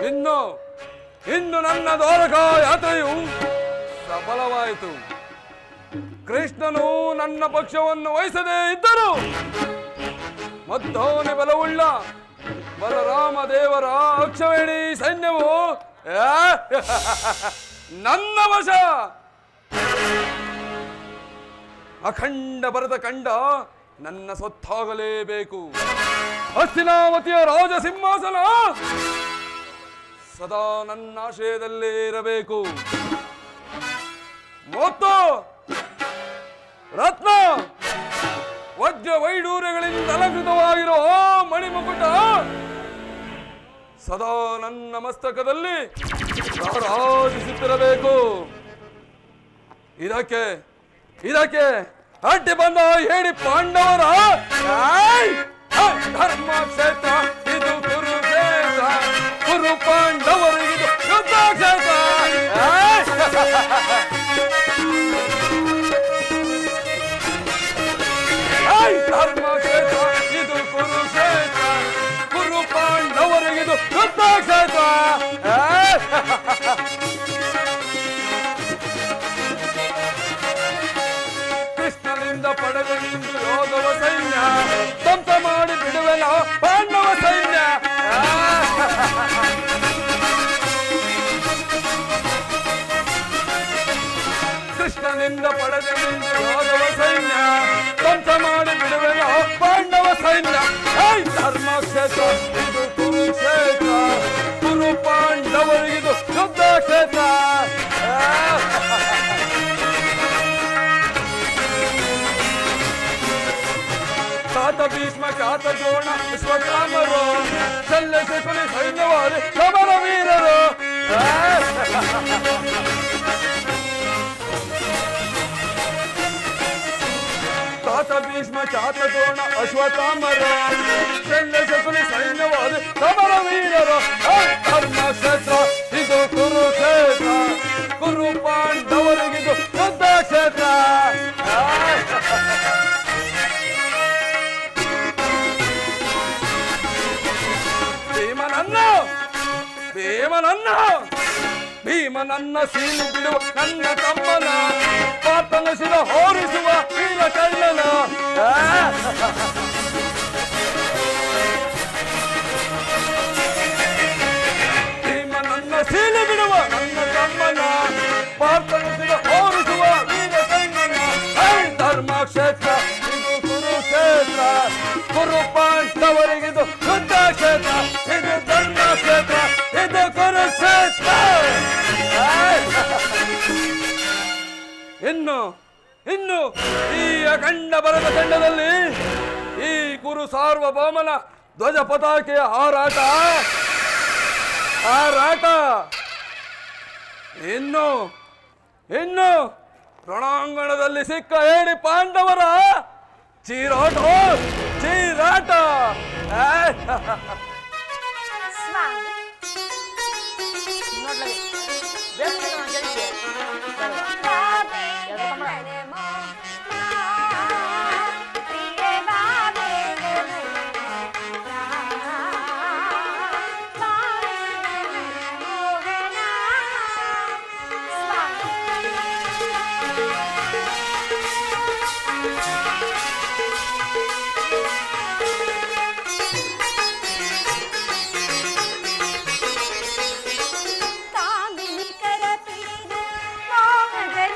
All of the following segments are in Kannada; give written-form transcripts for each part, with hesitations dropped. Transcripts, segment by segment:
ಇನ್ನು ಇನ್ನು ನನ್ನ ದ್ವಾರಕಾ ಯಾತ್ರೆಯು ಸಫಲವಾಯಿತು. ಕೃಷ್ಣನು ನನ್ನ ಪಕ್ಷವನ್ನು ವಹಿಸದೇ ಇದ್ದರು ಮದ್ದೋನಿ ಬಲವುಳ್ಳ ಬಲರಾಮ ದೇವರ ಅಕ್ಷವೇಣಿ ಸೈನ್ಯವು ನನ್ನ ವಶ. ಅಖಂಡ ಭರತ ಕಂಡ ನನ್ನ ಸೊತ್ತಾಗಲೇಬೇಕು. ಹಸ್ತಿನಾವತಿಯ ರಾಜ ಸಿಂಹಾಸನ ಸದಾ ನನ್ನ ಆಶಯದಲ್ಲೇ ಇರಬೇಕು. ಮತ್ತು ರತ್ನ ವಜ್ರ ವೈಡೂರ್ಯಗಳಿಂದ ಅಲಂಕೃತವಾಗಿರೋ ಮಣಿಮುಕುಟ ಸದಾ ನನ್ನ ಮಸ್ತಕದಲ್ಲಿ ರಾರಾಜಿಸುತ್ತಿರಬೇಕು. ಇದಕ್ಕೆ ಅಡ್ಡಿ ಬಂದ ಹೇಳಿ ಪಾಂಡವರ ಧರ್ಮ ಕ್ಷೇತ್ರ ಇದು ಕುರುಕ್ಷೇತ್ರ, ಕುರು ಪಾಂಡವರಿಗಿದು ಯುದ್ಧ ಕ್ಷೇತ್ರ. ಧರ್ಮ ಕ್ಷೇತ್ರ ಇದು ಕುರುಕ್ಷೇತ್ರ, ಕುರು ಪಾಂಡವರಿಗಿದು ಯುದ್ಧ ಕ್ಷೇತ್ರ. ಕೃಷ್ಣನಿಂದ ಪಡೆದೆಂದು ಯೋಧವ ಸೈನ್ಯ ಧ್ವಂಸ ಮಾಡಿ ಬಿಡುವೆನ ಪಾಂಡವ ಸೈನ್ಯ. ಕೃಷ್ಣನಿಂದ ಪಡೆದೆಂದು ಯೋಧವ ಸೈನ್ಯ ಧ್ವಂಸ ಮಾಡಿ ಬಿಡುವೆನ ಪಾಂಡವ ಸೈನ್ಯ. ಧರ್ಮ ಕ್ಷೇತ್ರ ಇದು ಕುರುಕ್ಷೇತ್ರ, ಕುರು ಪಾಂಡವರಿಗಿದು ಯುದ್ಧ ಕ್ಷೇತ್ರ. ಖ್ಯಾತ ಭೀಷ್ಮ ಖ್ಯಾತ ದ್ರೋಣ ವಿಶ್ವಕಾಮರು ಶಲ್ಯ ಶಕುನಿ ಸೈನ್ಯವಾರಿ ಸಮರ ವೀರರು. ಖ್ಯಾತ ಭೀಷ್ಮ ಖ್ಯಾತ ದ್ರೋಣ ಅಶ್ವತ್ಥಾಮರು ಶಲ್ಯ ಶಕುನಿ ಸೈನ್ಯವಾರಿ ಸಮರ ವೀರರು. ಧರ್ಮ ಕ್ಷೇತ್ರ ಇದು ಕುರುಕ್ಷೇತ್ರ, ಕುರು ಪಾಂಡವರಿಗಿದು ಯುದ್ಧ ಕ್ಷೇತ್ರ. ಭೀಮನನ್ನ ಸೀಲು ಬಿಡುವ ನನ್ನ ತಮ್ಮನ ಪಾತನ ಶಿರ ಹೋರಿಸುವ ವೀರ ಕಳ್ಳನ. ಭೀಮನನ್ನ ಸೀಲು ಬಿಡುವ ನನ್ನ ತಮ್ಮನ ಪಾತನ ಶಿರ ಹೋರಿಸುವ ವೀರ ಕಳ್ಳನ. ಧರ್ಮ ಕ್ಷೇತ್ರ ಇದು ಕುರುಕ್ಷೇತ್ರ, ಕುರು ಪಾಂಡವರಿಗಿದು ಯುದ್ಧ ಕ್ಷೇತ್ರ. ಇದು ಧರ್ಮ ಕ್ಷೇತ್ರ, ಇದು ಕುರುಕ್ಷೇತ್ರ. ಇನ್ನು ಈ ಅಖಂಡ ಭರತ ಖಂಡದಲ್ಲಿ ಈ ಕುರು ಸಾರ್ವಭೌಮನ ಧ್ವಜ ಪತಾಕೆಯ ಹಾರಾಟ ಇನ್ನು ರಣಾಂಗಣದಲ್ಲಿ ಸಿಕ್ಕ ಹೇಳಿ ಪಾಂಡವರ ಚೀರಾಟ. ಕಾಮಿನಿ ಕರ ಪಿಡಿದು ಮೋಹದಲ್ಲಿ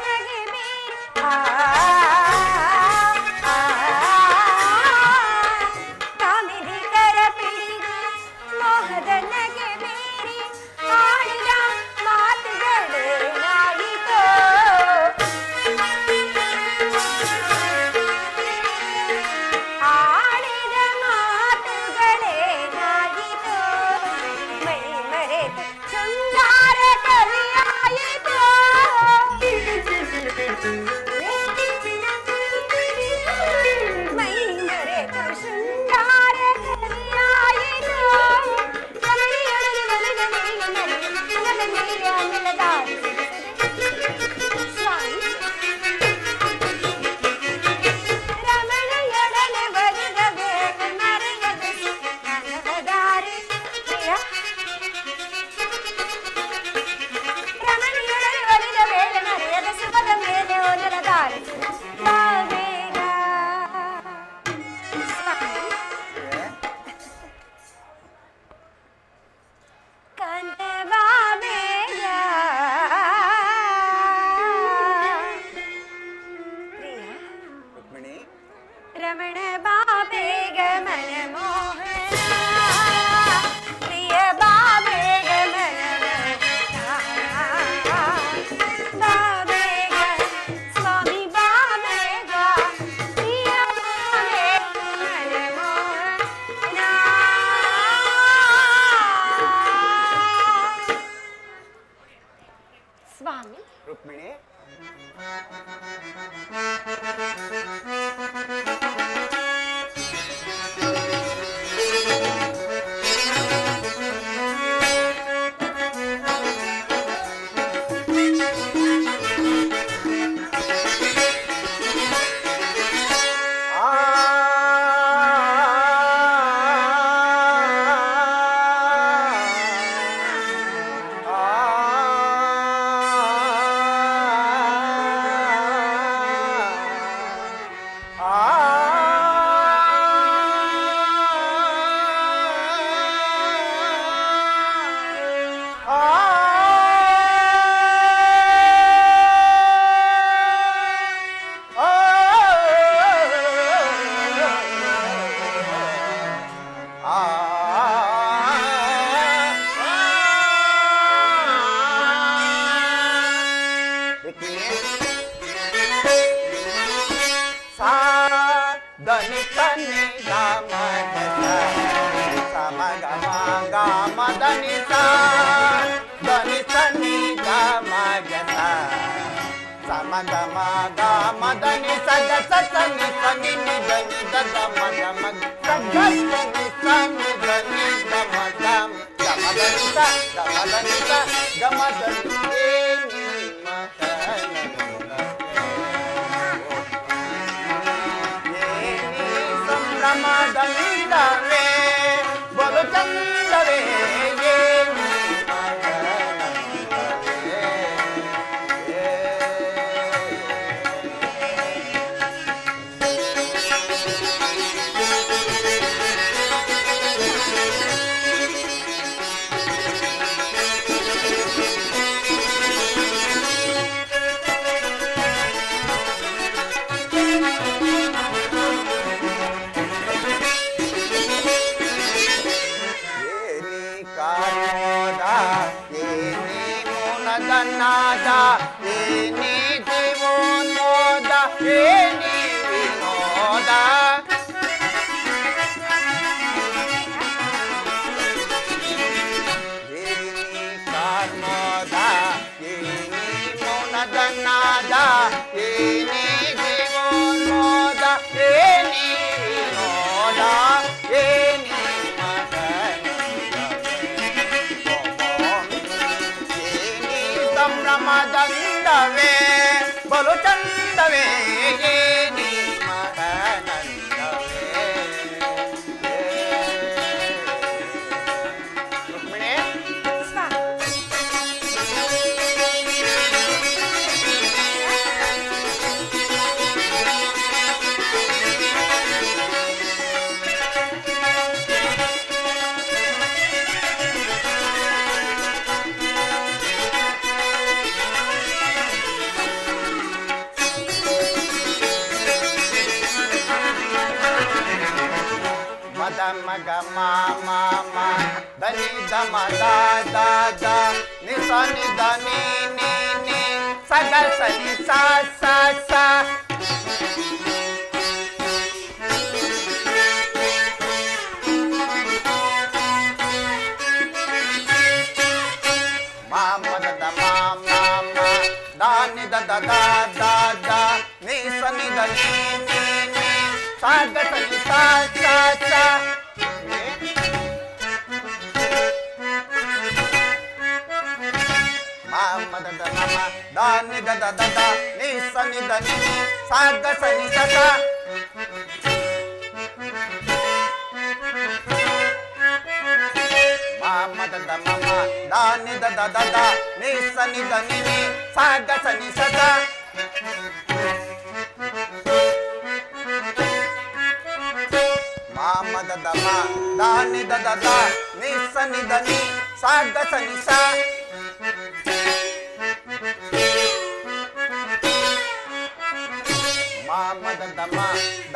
ಬಾಬೆ ಗಮನ ಮೋಹನ ಪ್ರಿಯ ಬಾಬೆ ಗಮನ ಬಾಬೆ ಸ್ವಾಮಿ ಬಾಬೆ ಪ್ರಿಯ ಬಾಬೆ ಗಮನ ಮೋಹನ ಸ್ವಾಮಿ ರುಕ್ಮಿಣಿ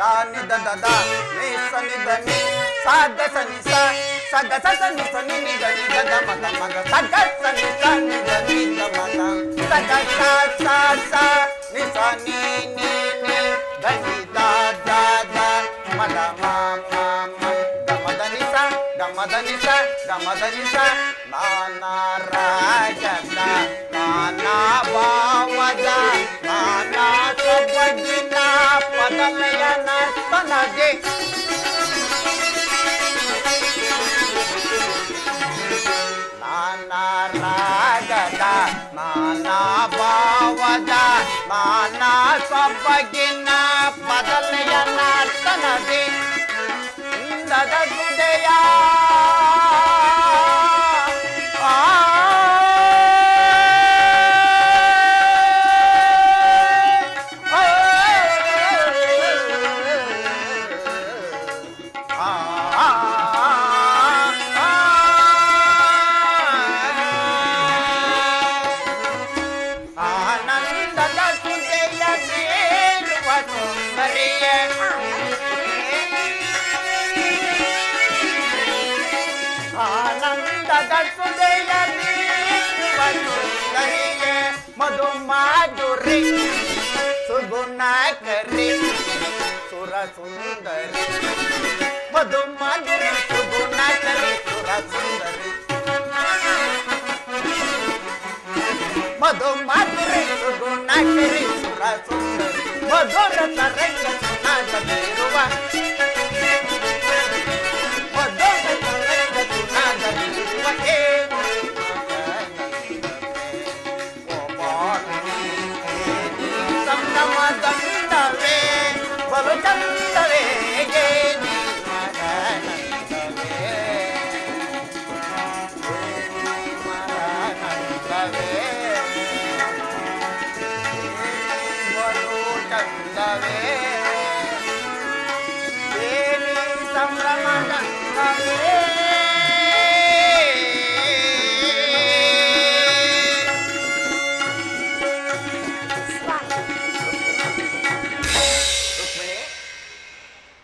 ದಾನಿ ದದ ನಿ ಸನಿ ಧನಿ ಸಾದ ಸನಿ ಸ ಸಗ ಸನಿ ಸನಿ ನಿ ಧನಿ ದದ ಮಗ ಮಗ ಸಗ ಸನಿ ಸನಿ ಧನಿ ದ ಮಗ ಸಗ ಸ ಸ ಸ ನಿ ಸನಿ ನಿ ನಿ ಧನಿ ದ ದ ದ ಮಗ ಮ ಮ ಮ ಗಮದನಿ ಸ ಗಮದನಿ ಸ ಗಮದನಿ ಸ ನಾನಾ ರಾಜದ ನಾನಾ ಭಾವದ ನಾನಾ ಸೊಬಗಿನ ಪದಲಯನ ತನಗೆ ನಾನಾ ರಾಗದ ನಾನಾ ಭಾವದ ನಾನಾ ಸೊಬಗಿನ ಪದಲಯನ ತನಗೆ ಇಂದದ ಹೃದಯ ಆನಂದದ ಹೃದಯ ಬೇರುವ ಸುಂದರಿಯ ಆನಂದದ ಹೃದಯ ಬೇರುವ ಸುಂದರಿಯ ಮಧು ಮಾಧುರಿ ಸುಗುಣಕರಿ ಸುರ ಸುಂದರಿ ಮಧು ಮಾಧುರಿ ಸುಗುಣಕರಿ ಸುರ ಸುಂದರಿ ಮಧು ಮಾಧುರಿ ಸುಗುಣಕರಿ ಸುರ ಸುಂದರಿ ಮಧುರ ತರಂಗ ಸುನಾದಲ್ಲಿರುವ ಮಧುರ ತರಂಗ ಸುನಾದಲ್ಲಿರುವ ಸಂಭ್ರಮದಂದವೇ ಬಲು ಚಂದವೇ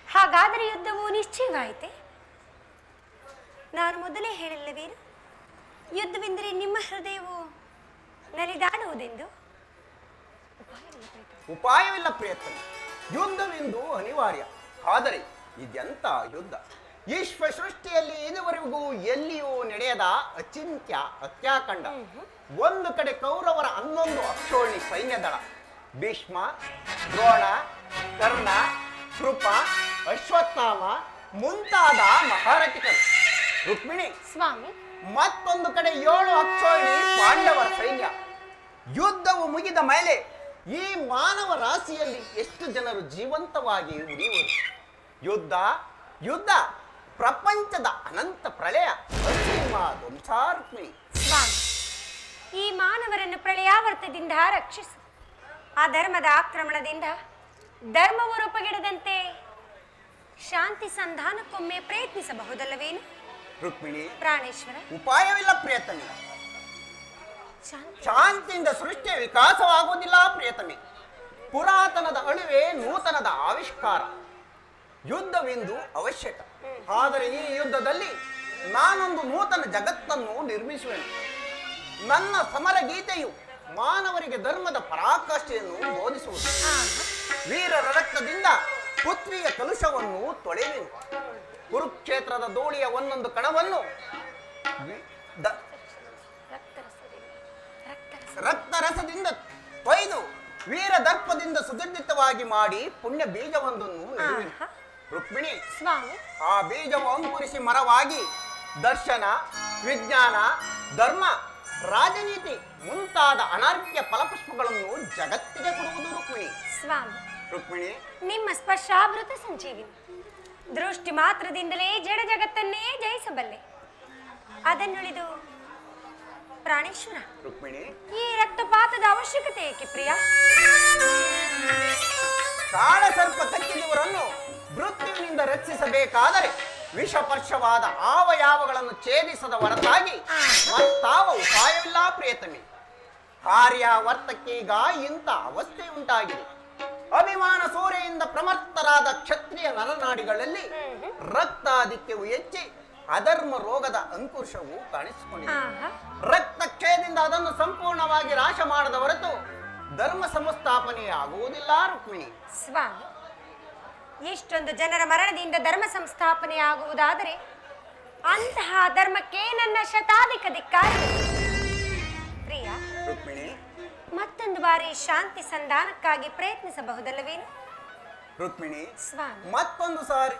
ಹಾಗಾದರೆ ಯುದ್ಧವು ನಿಶ್ಚಯವಾಯಿತೆ. ನಾನು ಮೊದಲೇ ಹೇಳಿಲ್ಲವೇನು, ಯುದ್ಧವೆಂದರೆ ನಿಮ್ಮ ಹೃದಯವು ನಲಿದಾಡುವುದೆಂದು. ಉಪಾಯವಿಲ್ಲ ಪ್ರಿಯತಮ, ಯುದ್ಧವೆಂದು ಅನಿವಾರ್ಯ. ಆದರೆ ಇದೆಂತ ಯುದ್ಧ? ವಿಶ್ವ ಸೃಷ್ಟಿಯಲ್ಲಿ ಇದುವರೆಗೂ ಎಲ್ಲಿಯೂ ನಡೆಯದ ಅಚಿಂತ್ಯ ಹತ್ಯಾಕಾಂಡ. ಒಂದು ಕಡೆ ಕೌರವರ 11 ಅಕ್ಷೋಣಿ ಸೈನ್ಯದಳ, ಭೀಷ್ಮ, ದ್ರೋಣ, ಕರ್ಣ, ಕೃಪ, ಅಶ್ವತ್ಥಾಮ ಮುಂತಾದ ಮಹಾರಥಿಕರು. ರುಕ್ಮಿಣಿ ಸ್ವಾಮಿ, ಮತ್ತೊಂದು ಕಡೆ 7 ಅಕ್ಷೋಣಿ ಪಾಂಡವರ ಸೈನ್ಯ. ಯುದ್ಧವು ಮುಗಿದ ಮೇಲೆ ಈ ಮಾನವ ರಾಶಿಯಲ್ಲಿ ಎಷ್ಟು ಜನರು ಜೀವಂತವಾಗಿ ಉಳಿಯುವರು? ಯುದ್ಧ ಯುದ್ಧ ಪ್ರಪಂಚದ ಅನಂತ ಪ್ರಳಯ ಅಸೀಮ ಧ್ವಂಸಾರ್ಪಣೆ. ಸ್ವಾಮಿ, ಈ ಮಾನವರನ್ನು ಪ್ರಳಯಾವರ್ತದಿಂದ ರಕ್ಷಿಸು. ಆ ಧರ್ಮದ ಆಕ್ರಮಣದಿಂದ ಧರ್ಮವು ರೂಪಗೆಡದಂತೆ ಶಾಂತಿ ಸಂಧಾನಕ್ಕೊಮ್ಮೆ ಪ್ರಯತ್ನಿಸಬಹುದಲ್ಲವೇನು? ರುಕ್ಮಿಣಿ, ಪ್ರಾಣೇಶ್ವರ, ಉಪಾಯವಿಲ್ಲ ಪ್ರಿಯತಮೆ. ಶಾಂತಿಯಿಂದ ಸೃಷ್ಟಿಯ ವಿಕಾಸವಾಗುವುದಿಲ್ಲ ಪ್ರಿಯತಮೆ. ಪುರಾತನದ ಅಳುವೆ ನೂತನದ ಆವಿಷ್ಕಾರ. ಯುದ್ಧವೆಂದು ಅವಶ್ಯಕ. ಆದರೆ ಈ ಯುದ್ಧದಲ್ಲಿ ನಾನೊಂದು ನೂತನ ಜಗತ್ತನ್ನು ನಿರ್ಮಿಸುವೆನು. ನನ್ನ ಸಮರ ಗೀತೆಯು ಮಾನವರಿಗೆ ಧರ್ಮದ ಪರಾಕಾಷ್ಠೆಯನ್ನು ಬೋಧಿಸುವುದು. ವೀರರ ರಕ್ತದಿಂದ ಪೃಥ್ವಿಯ ಕಲುಷವನ್ನು ತೊಳೆಯುವೆನು. ಕುರುಕ್ಷೇತ್ರದ ಧೂಳಿಯ ಒಂದೊಂದು ಕಣವನ್ನು ರಕ್ತರಸದಿಂದ ತೊಯ್ದು ವೀರ ದರ್ಪದಿಂದ ಸುದರ್ಜಿತವಾಗಿ ಮಾಡಿ ಪುಣ್ಯ ಬೀಜವೊಂದನ್ನು ನೆಡುವೆನು. ರುಕ್ಮಿಣಿ, ಸ್ವಾಮಿ, ಆ ಬೀಜವು ಅಂಕುರಿಸಿ ಮರವಾಗಿ ದರ್ಶನ, ವಿಜ್ಞಾನ, ಧರ್ಮ, ರಾಜನೀತಿ ಮುಂತಾದ ಅನರ್ಘ್ಯ ಫಲಪುಷ್ಪಗಳನ್ನು ಜಗತ್ತಿಗೆ ಕೊಡುವುದು ರುಕ್ಮಿಣಿ. ಸ್ವಾಮಿ, ರುಕ್ಮಿಣಿ, ನಿಮ್ಮ ಸ್ಪರ್ಶಾಮೃತ ಸಂಜೀವಿನಿ. ದೃಷ್ಟಿ ಮಾತ್ರದಿಂದಲೇ ಜಡ ಜಗತ್ತನ್ನೇ ಜಯಿಸಬಲ್ಲೆ. ಅದನ್ನುಳಿದು ಪ್ರಾಣೇಶ್ವರ, ರುಕ್ಮಿಣಿ, ಈ ರಕ್ತಪಾತದ ಅವಶ್ಯಕತೆ ಏಕೆ ಪ್ರಿಯ? ಕಾಳ ಸರ್ಪ ಕಚ್ಚಿದವರನ್ನು ಮೃತ್ಯುವಿನಿಂದ ರಕ್ಷಿಸಬೇಕಾದರೆ ವಿಷಪರ್ಶವಾದ ಆವಯಾವಗಳನ್ನು ಛೇದಿಸದ ಹೊರತಾಗಿ ಮತ್ತಾವ ಉಪಾಯವಿಲ್ಲ ಪ್ರಿಯತಮೆ. ಕಾರ್ಯಾವರ್ತಕ್ಕೀಗ ಇಂಥ ಅವಸ್ಥೆ ಉಂಟಾಗಿದೆ. ಅಭಿಮಾನ ಸೂರೆಯಿಂದ ಪ್ರಮತ್ತರಾದ ಕ್ಷತ್ರಿಯ ನರನಾಡಿಗಳಲ್ಲಿ ರಕ್ತಾಧಿಕ್ಯವು ಹೆಚ್ಚಿ ಅಧರ್ಮ ರೋಗದ ಅಂಕುಶವು ಕಾಣಿಸಿಕೊಂಡಿದೆ. ರಕ್ತಕ್ಷಯದಿಂದ ಅದನ್ನು ಸಂಪೂರ್ಣವಾಗಿ ನಾಶ ಮಾಡದ ಹೊರತು ಧರ್ಮ ಸಂಸ್ಥಾಪನೆ ಆಗುವುದಿಲ್ಲ ರುಕ್ಮಿಣಿ. ಸ್ವಾಮಿ, ಇಷ್ಟೊಂದು ಜನರ ಮರಣದಿಂದ ಧರ್ಮ ಸಂಸ್ಥಾಪನೆ ಆಗುವುದಾದರೆ ಅಂತಹ ಧರ್ಮಕ್ಕೆ ನನ್ನ ಶತಾಧಿಕ ಧಿಕ್ಕಾರ. ಪ್ರಿಯ ರುಕ್ಮಿಣಿ, ಮತ್ತೊಂದು ಬಾರಿ ಶಾಂತಿ ಸಂಧಾನಕ್ಕಾಗಿ ಪ್ರಯತ್ನಿಸಬಹುದಲ್ಲವೇನು? ರುಕ್ಮಿಣಿ, ಸ್ವಾಮಿ, ಮತ್ತೊಂದು ಸಾರಿ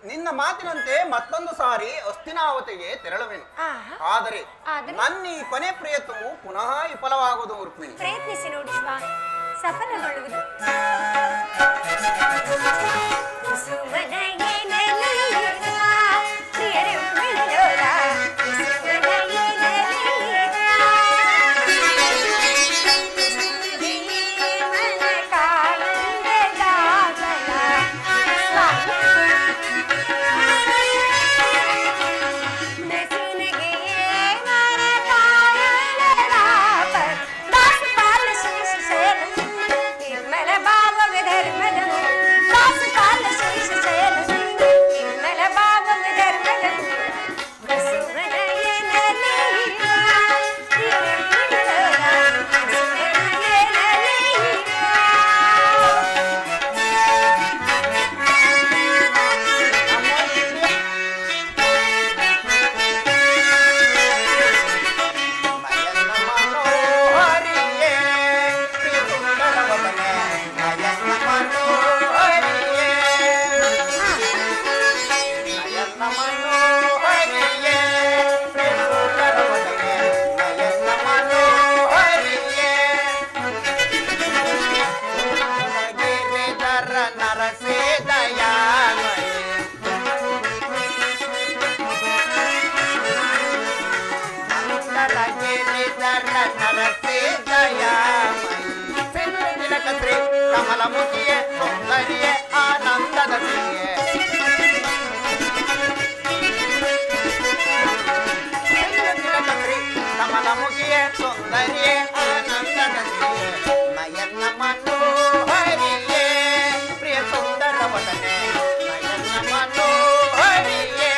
ನಿನ್ನ ಮಾತಿನಂತೆ ಮತ್ತೊಂದು ಸಾರಿ ಹಸ್ತಿನಾವತಿಗೆ ತೆರಳುವೆನು. ಆದರೆ ನನ್ನ ಈ ಕೊನೆ ಪ್ರಯತ್ನವು ಪುನಃ ವಿಫಲವಾಗುವುದು ರುಕ್ಮಿಣಿ. ಪ್ರಯತ್ನಿಸಿ ನೋಡಿ ಸ್ವಾಮಿ, ಸಫಲಗೊಳ್ಳುವುದು. ಕಮಲಮುಖಿಯೇ ಸೌಂದರ್ಯ ಆನಂದದ ಕಮಲಮುಖಿಯೇ ಸೌಂದರ್ಯ ಆನಂದದ ನಯನ ಮನೋಹರಿಯೇ ಪ್ರಿಯ ಸುಂದರ ವದನೆ ನಯನ ಮನೋಹರಿಯೇ.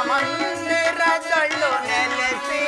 ಮಂದಿರದಳ್ಳು ನೆಲೆಸಿ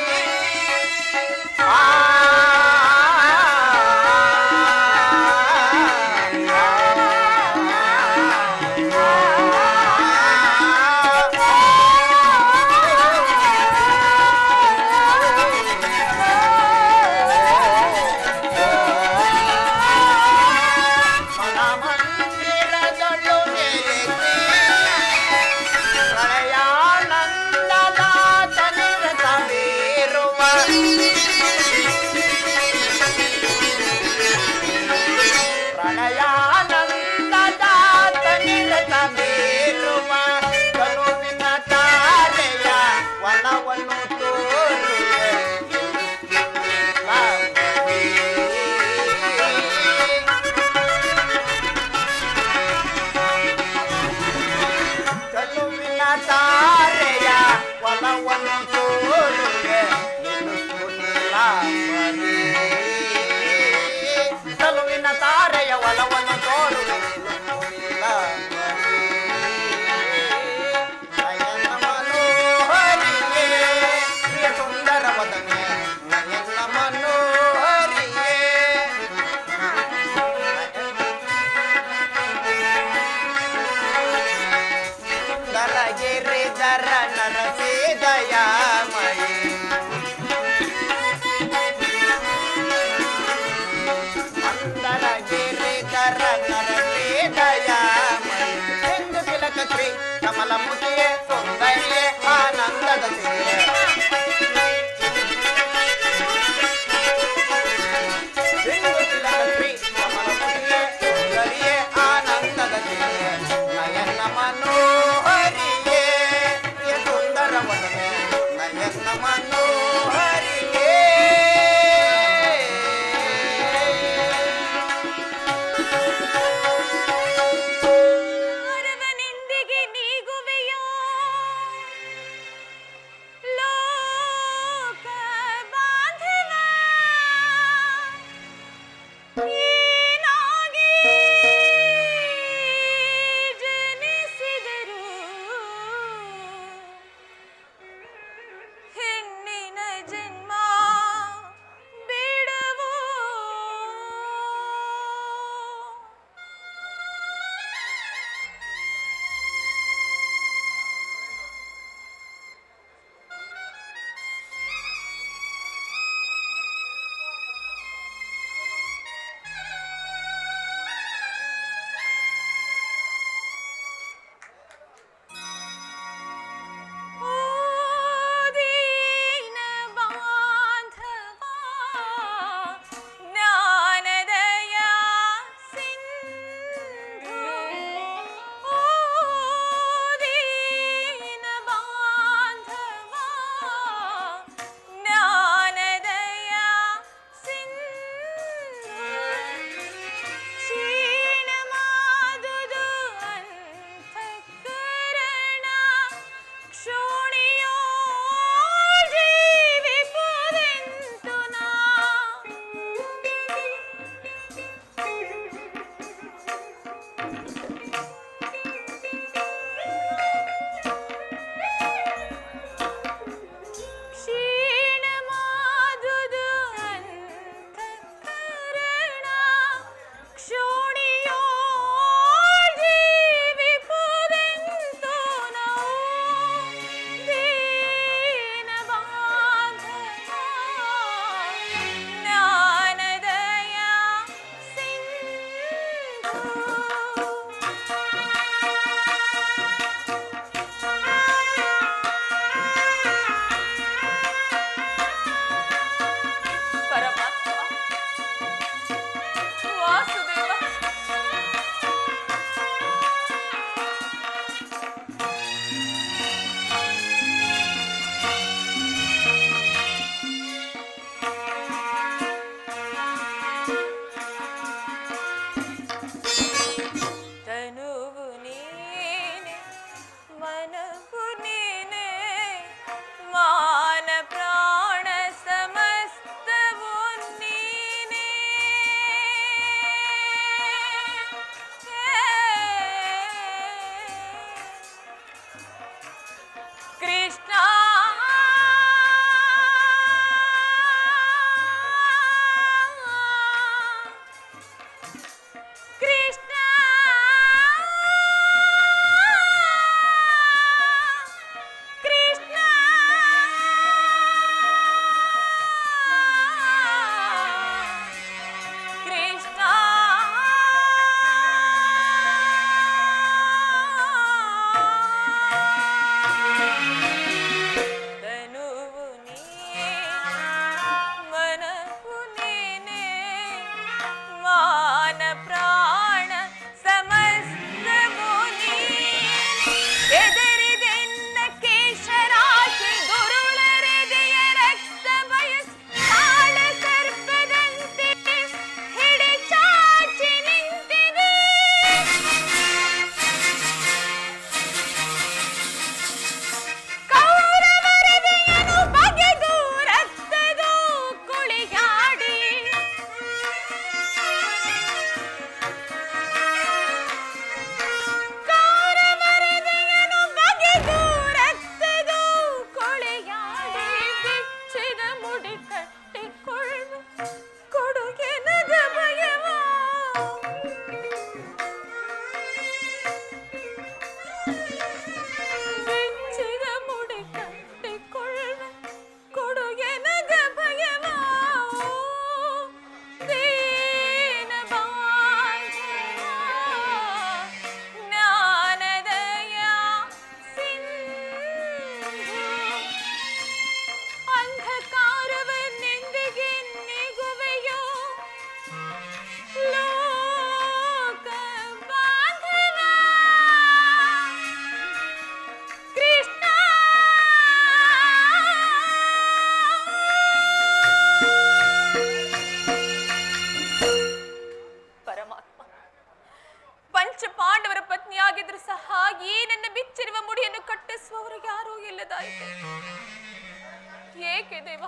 ಏಕೆ ದೇವ,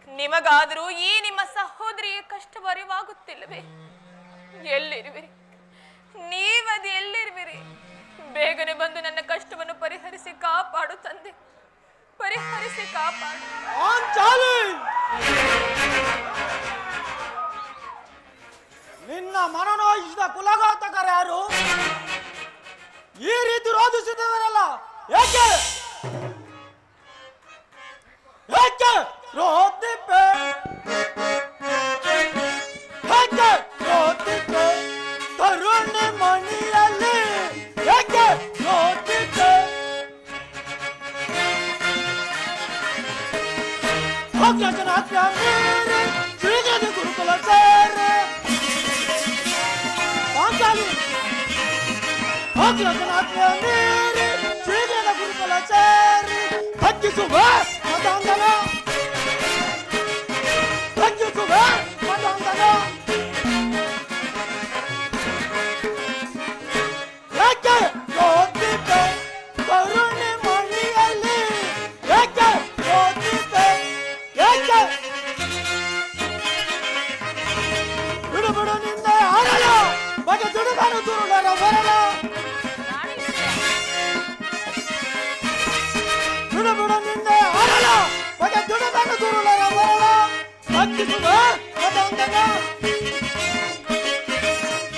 ನಿಮಗಾದರೂ ಈ ನಿಮ್ಮ ಸಹೋದರಿಯ ಕಷ್ಟವ ಅರಿವಾಗುತ್ತಿಲ್ಲವೇ? ಎಲ್ಲಿರುವಿರಿ ನೀವದು? ಎಲ್ಲಿರುವಿರಿ? ಬೇಗನೆ ಬಂದು ನನ್ನ ಕಷ್ಟವನ್ನು ಪರಿಹರಿಸಿ ಕಾಪಾಡು ತಂದೆ, ಪರಿಹರಿಸಿ ಕಾಪಾಡು. ನಿನ್ನ ಮನನೋಯಿಸಿದ ಕುಲಘಾತಕರ ಯಾರು? ಈ ರೀತಿ ರೋಧಿಸಿದವರಲ್ಲ ಏಕೆ? ಏಕೆ ರೋದಿಪೆ? ಏಕೆ ರೋದಿಪೆ? ತರುಣಿ ಮಣಿಯಲ್ಲಿ ಏಕೆ ರೋದಿಪೆ? ಹೋಗ್ಲಕನಾಥ ಮೇರೆ ಶ್ರೀಗದ ಗುರುಕುಲ ಸೇರೆ ಪಾಂಚಾಲಿ. ಹೋಗ್ಲಕನಾಥ ಮೇರೆ ಶ್ರೀಗದ ಗುರುಕುಲ ಸೇರಿ ಹಕ್ಕಿಸುವ ಮತಾಂಗನ, ಹಕ್ಕಿಸುವ ಮತಾಂಗನ. ಏಕೆ ರೋದಿಪೆ? ಕರುಣೆ ಮಣಿಯಲ್ಲಿ ಏಕೆ ರೋದಿಪೆ? ಏಕೆ ಬಿಡು ಬಿಡು ನಿಂದ ಆರಲ್ಲ ಬಗೆ ದುಡುಗ ದುಡಿದಾನು ದುರುಳರ ಬರಲ ಬಿಡು ನಿಂದೆ ಅರಳ ಬಗೆ ದುಡಿದಾನು ದುರುಳರ ಬರಲ ಹಚ್ಚಿಸುವ ಮದಂಗನ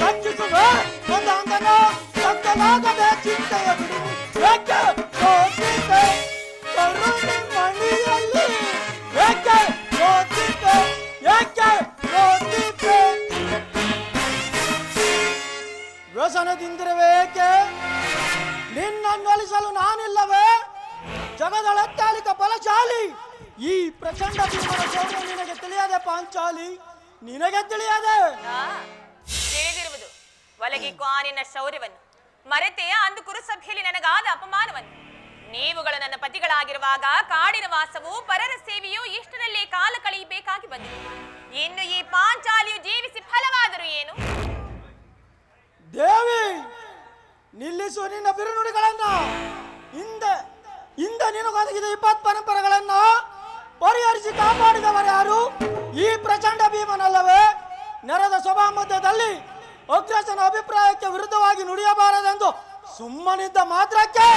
ಹಚ್ಚಿಸುವ ಮದಂಗನ ಸಕ್ಕಲಾಗದೆ ಚಿಂತೆಯ ಬಿಡು ಏಕೆ ಸೋತಿದ್ದೆ ಕರುಣೆ ಮಣಿಯಲ್ಲಿ ಏಕೆ ಸೋತಿದ್ದೆ ಏಕೆ ಸೋತಿದ್ದೆ ವ್ಯಸನದಿಂದಿರುವೆ ಏಕೆ ನಿನ್ನನ್ನು ಅಲಿಸಲು ನಾನಿಲ್ಲವೇ ಜಗದಳತ್ತಾಲಿಕ ಬಲಶಾಲಿ ಈ ಪ್ರಚಂಡ ಭೀಮನ ಶೌರ್ಯ ನಿನಗೆ ತಿಳಿಯದೆ ಪಾಂಚಾಲಿ ನಿನಗೆ ತಿಳಿಯದೆ ತಿಳಿದಿರುವುದು ಒಳಗೆ ಕ್ವಾನಿನ ಶೌರ್ಯವನ್ನು ಮರೆತೆ ಅಂದು ಕುರುಸಭೆಯಲ್ಲಿ ನನಗಾದ ಅಪಮಾನವನ್ನು ನೀವುಗಳು ನನ್ನ ಪತಿಗಳಾಗಿರುವಾಗ ಕಾಡಿನ ವಾಸವು ಪರರ ಸೇವೆಯು ಇಷ್ಟರಲ್ಲೇ ಕಾಲ ಕಳೆಯಬೇಕಾಗಿ ಬಂದಿದೆ. ಇನ್ನು ಈ ಪಾಂಚಾಲಿಯು ಜೀವಿಸಿ ಫಲವಾದರೂ ಏನು? ದೇವಿ ನಿಲ್ಲಿಸು ನಿನ್ನ ಬಿರುನುಡಿಗಳನ್ನ. ಹಿಂದೆ ನಿನಗೊದಗಿದ 20 ಪರಂಪರೆಗಳನ್ನ ಪರಿಹರಿಸಿ ಕಾಪಾಡಿದವರು ಯಾರು? ಈ ಪ್ರಚಂಡ ಭೀಮನಲ್ಲವೇ? ನೆರೆದ ಸಭಾ ಮಧ್ಯದಲ್ಲಿ ಅಗ್ರಸನ ಅಭಿಪ್ರಾಯಕ್ಕೆ ವಿರುದ್ಧವಾಗಿ ನುಡಿಯಬಾರದೆಂದು ಸುಮ್ಮನಿದ್ದ ಮಾತ್ರಕ್ಕೆ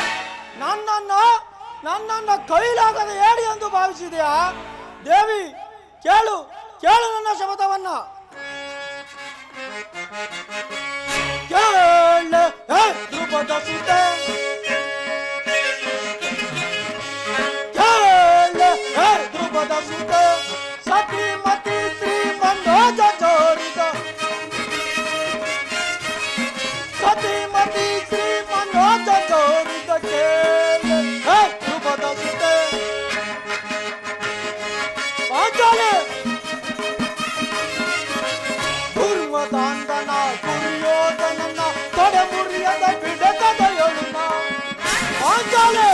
ನನ್ನನ್ನು ಕೈಲಾಗದ ಏಡಿ ಎಂದು ಭಾವಿಸಿದೆಯಾ? ದೇವಿ ಕೇಳು ನನ್ನ ಶಪಥವನ್ನ. ಧ್ರುಪದ ಸುತೆ ಧ್ರುಪದ ಸುತೆ ಸತಿಮತಿ ಶ್ರೀ ಮನೋಜ ಜೋರಿದ ಸತಿಮತಿ ಶ್ರೀ ಮನೋಜ ಜೋರಿದ ಧ್ರುಪದ ಸುತೆ ಪಾಂಚಾಲಿ ದುರ್ಮದಾಂಧನ ದುರ್ಯೋಧನನ ತೊಡೆ ಮುರಿಯದ ಬಿಡಕದೆಯೊಳನ ಪಾಂಚಾಲಿ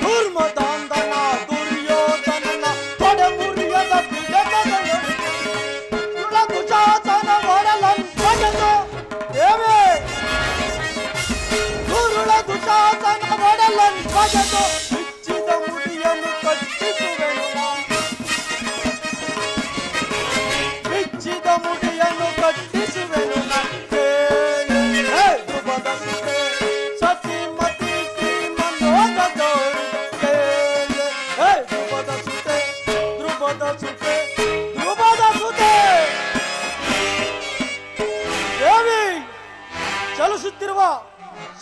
ದುರ್ಮದಾಂಧನ ದುರ್ಯೋಧನನ ತೊಡೆ ಮುರಿಯದ ಬಿಡಕದೆಯೊಳನ ದುಶಾಸನ ಮಾಡಲನ್ ಬಗೆದು ದೇವಿ ದುರುಳ ದುಶಾಸನ ಮಾಡಲನ್ ಬಗೆದು ಬಿಚ್ಚಿದ ಮುಡಿಯನ್ನು ಕಟ್ಟಿಸುವೆನು ಬಿಚ್ಚಿದ ಮುಡಿಯನ್ನು ಕಟ್ಟಿಸುವೆನು ಧ್ರುಪದ ಸುತೆ ಸತಿಮತಿ ಶ್ರೀ ಮನೋಜ ಜೋರಿದ ಧ್ರುಪದ ಸುತೆ ಧ್ರುಪದ ಸುತೆ ಧ್ರುಪದ ಸುತೆ ದೇವಿ ಚಲಿಸುತ್ತಿರುವ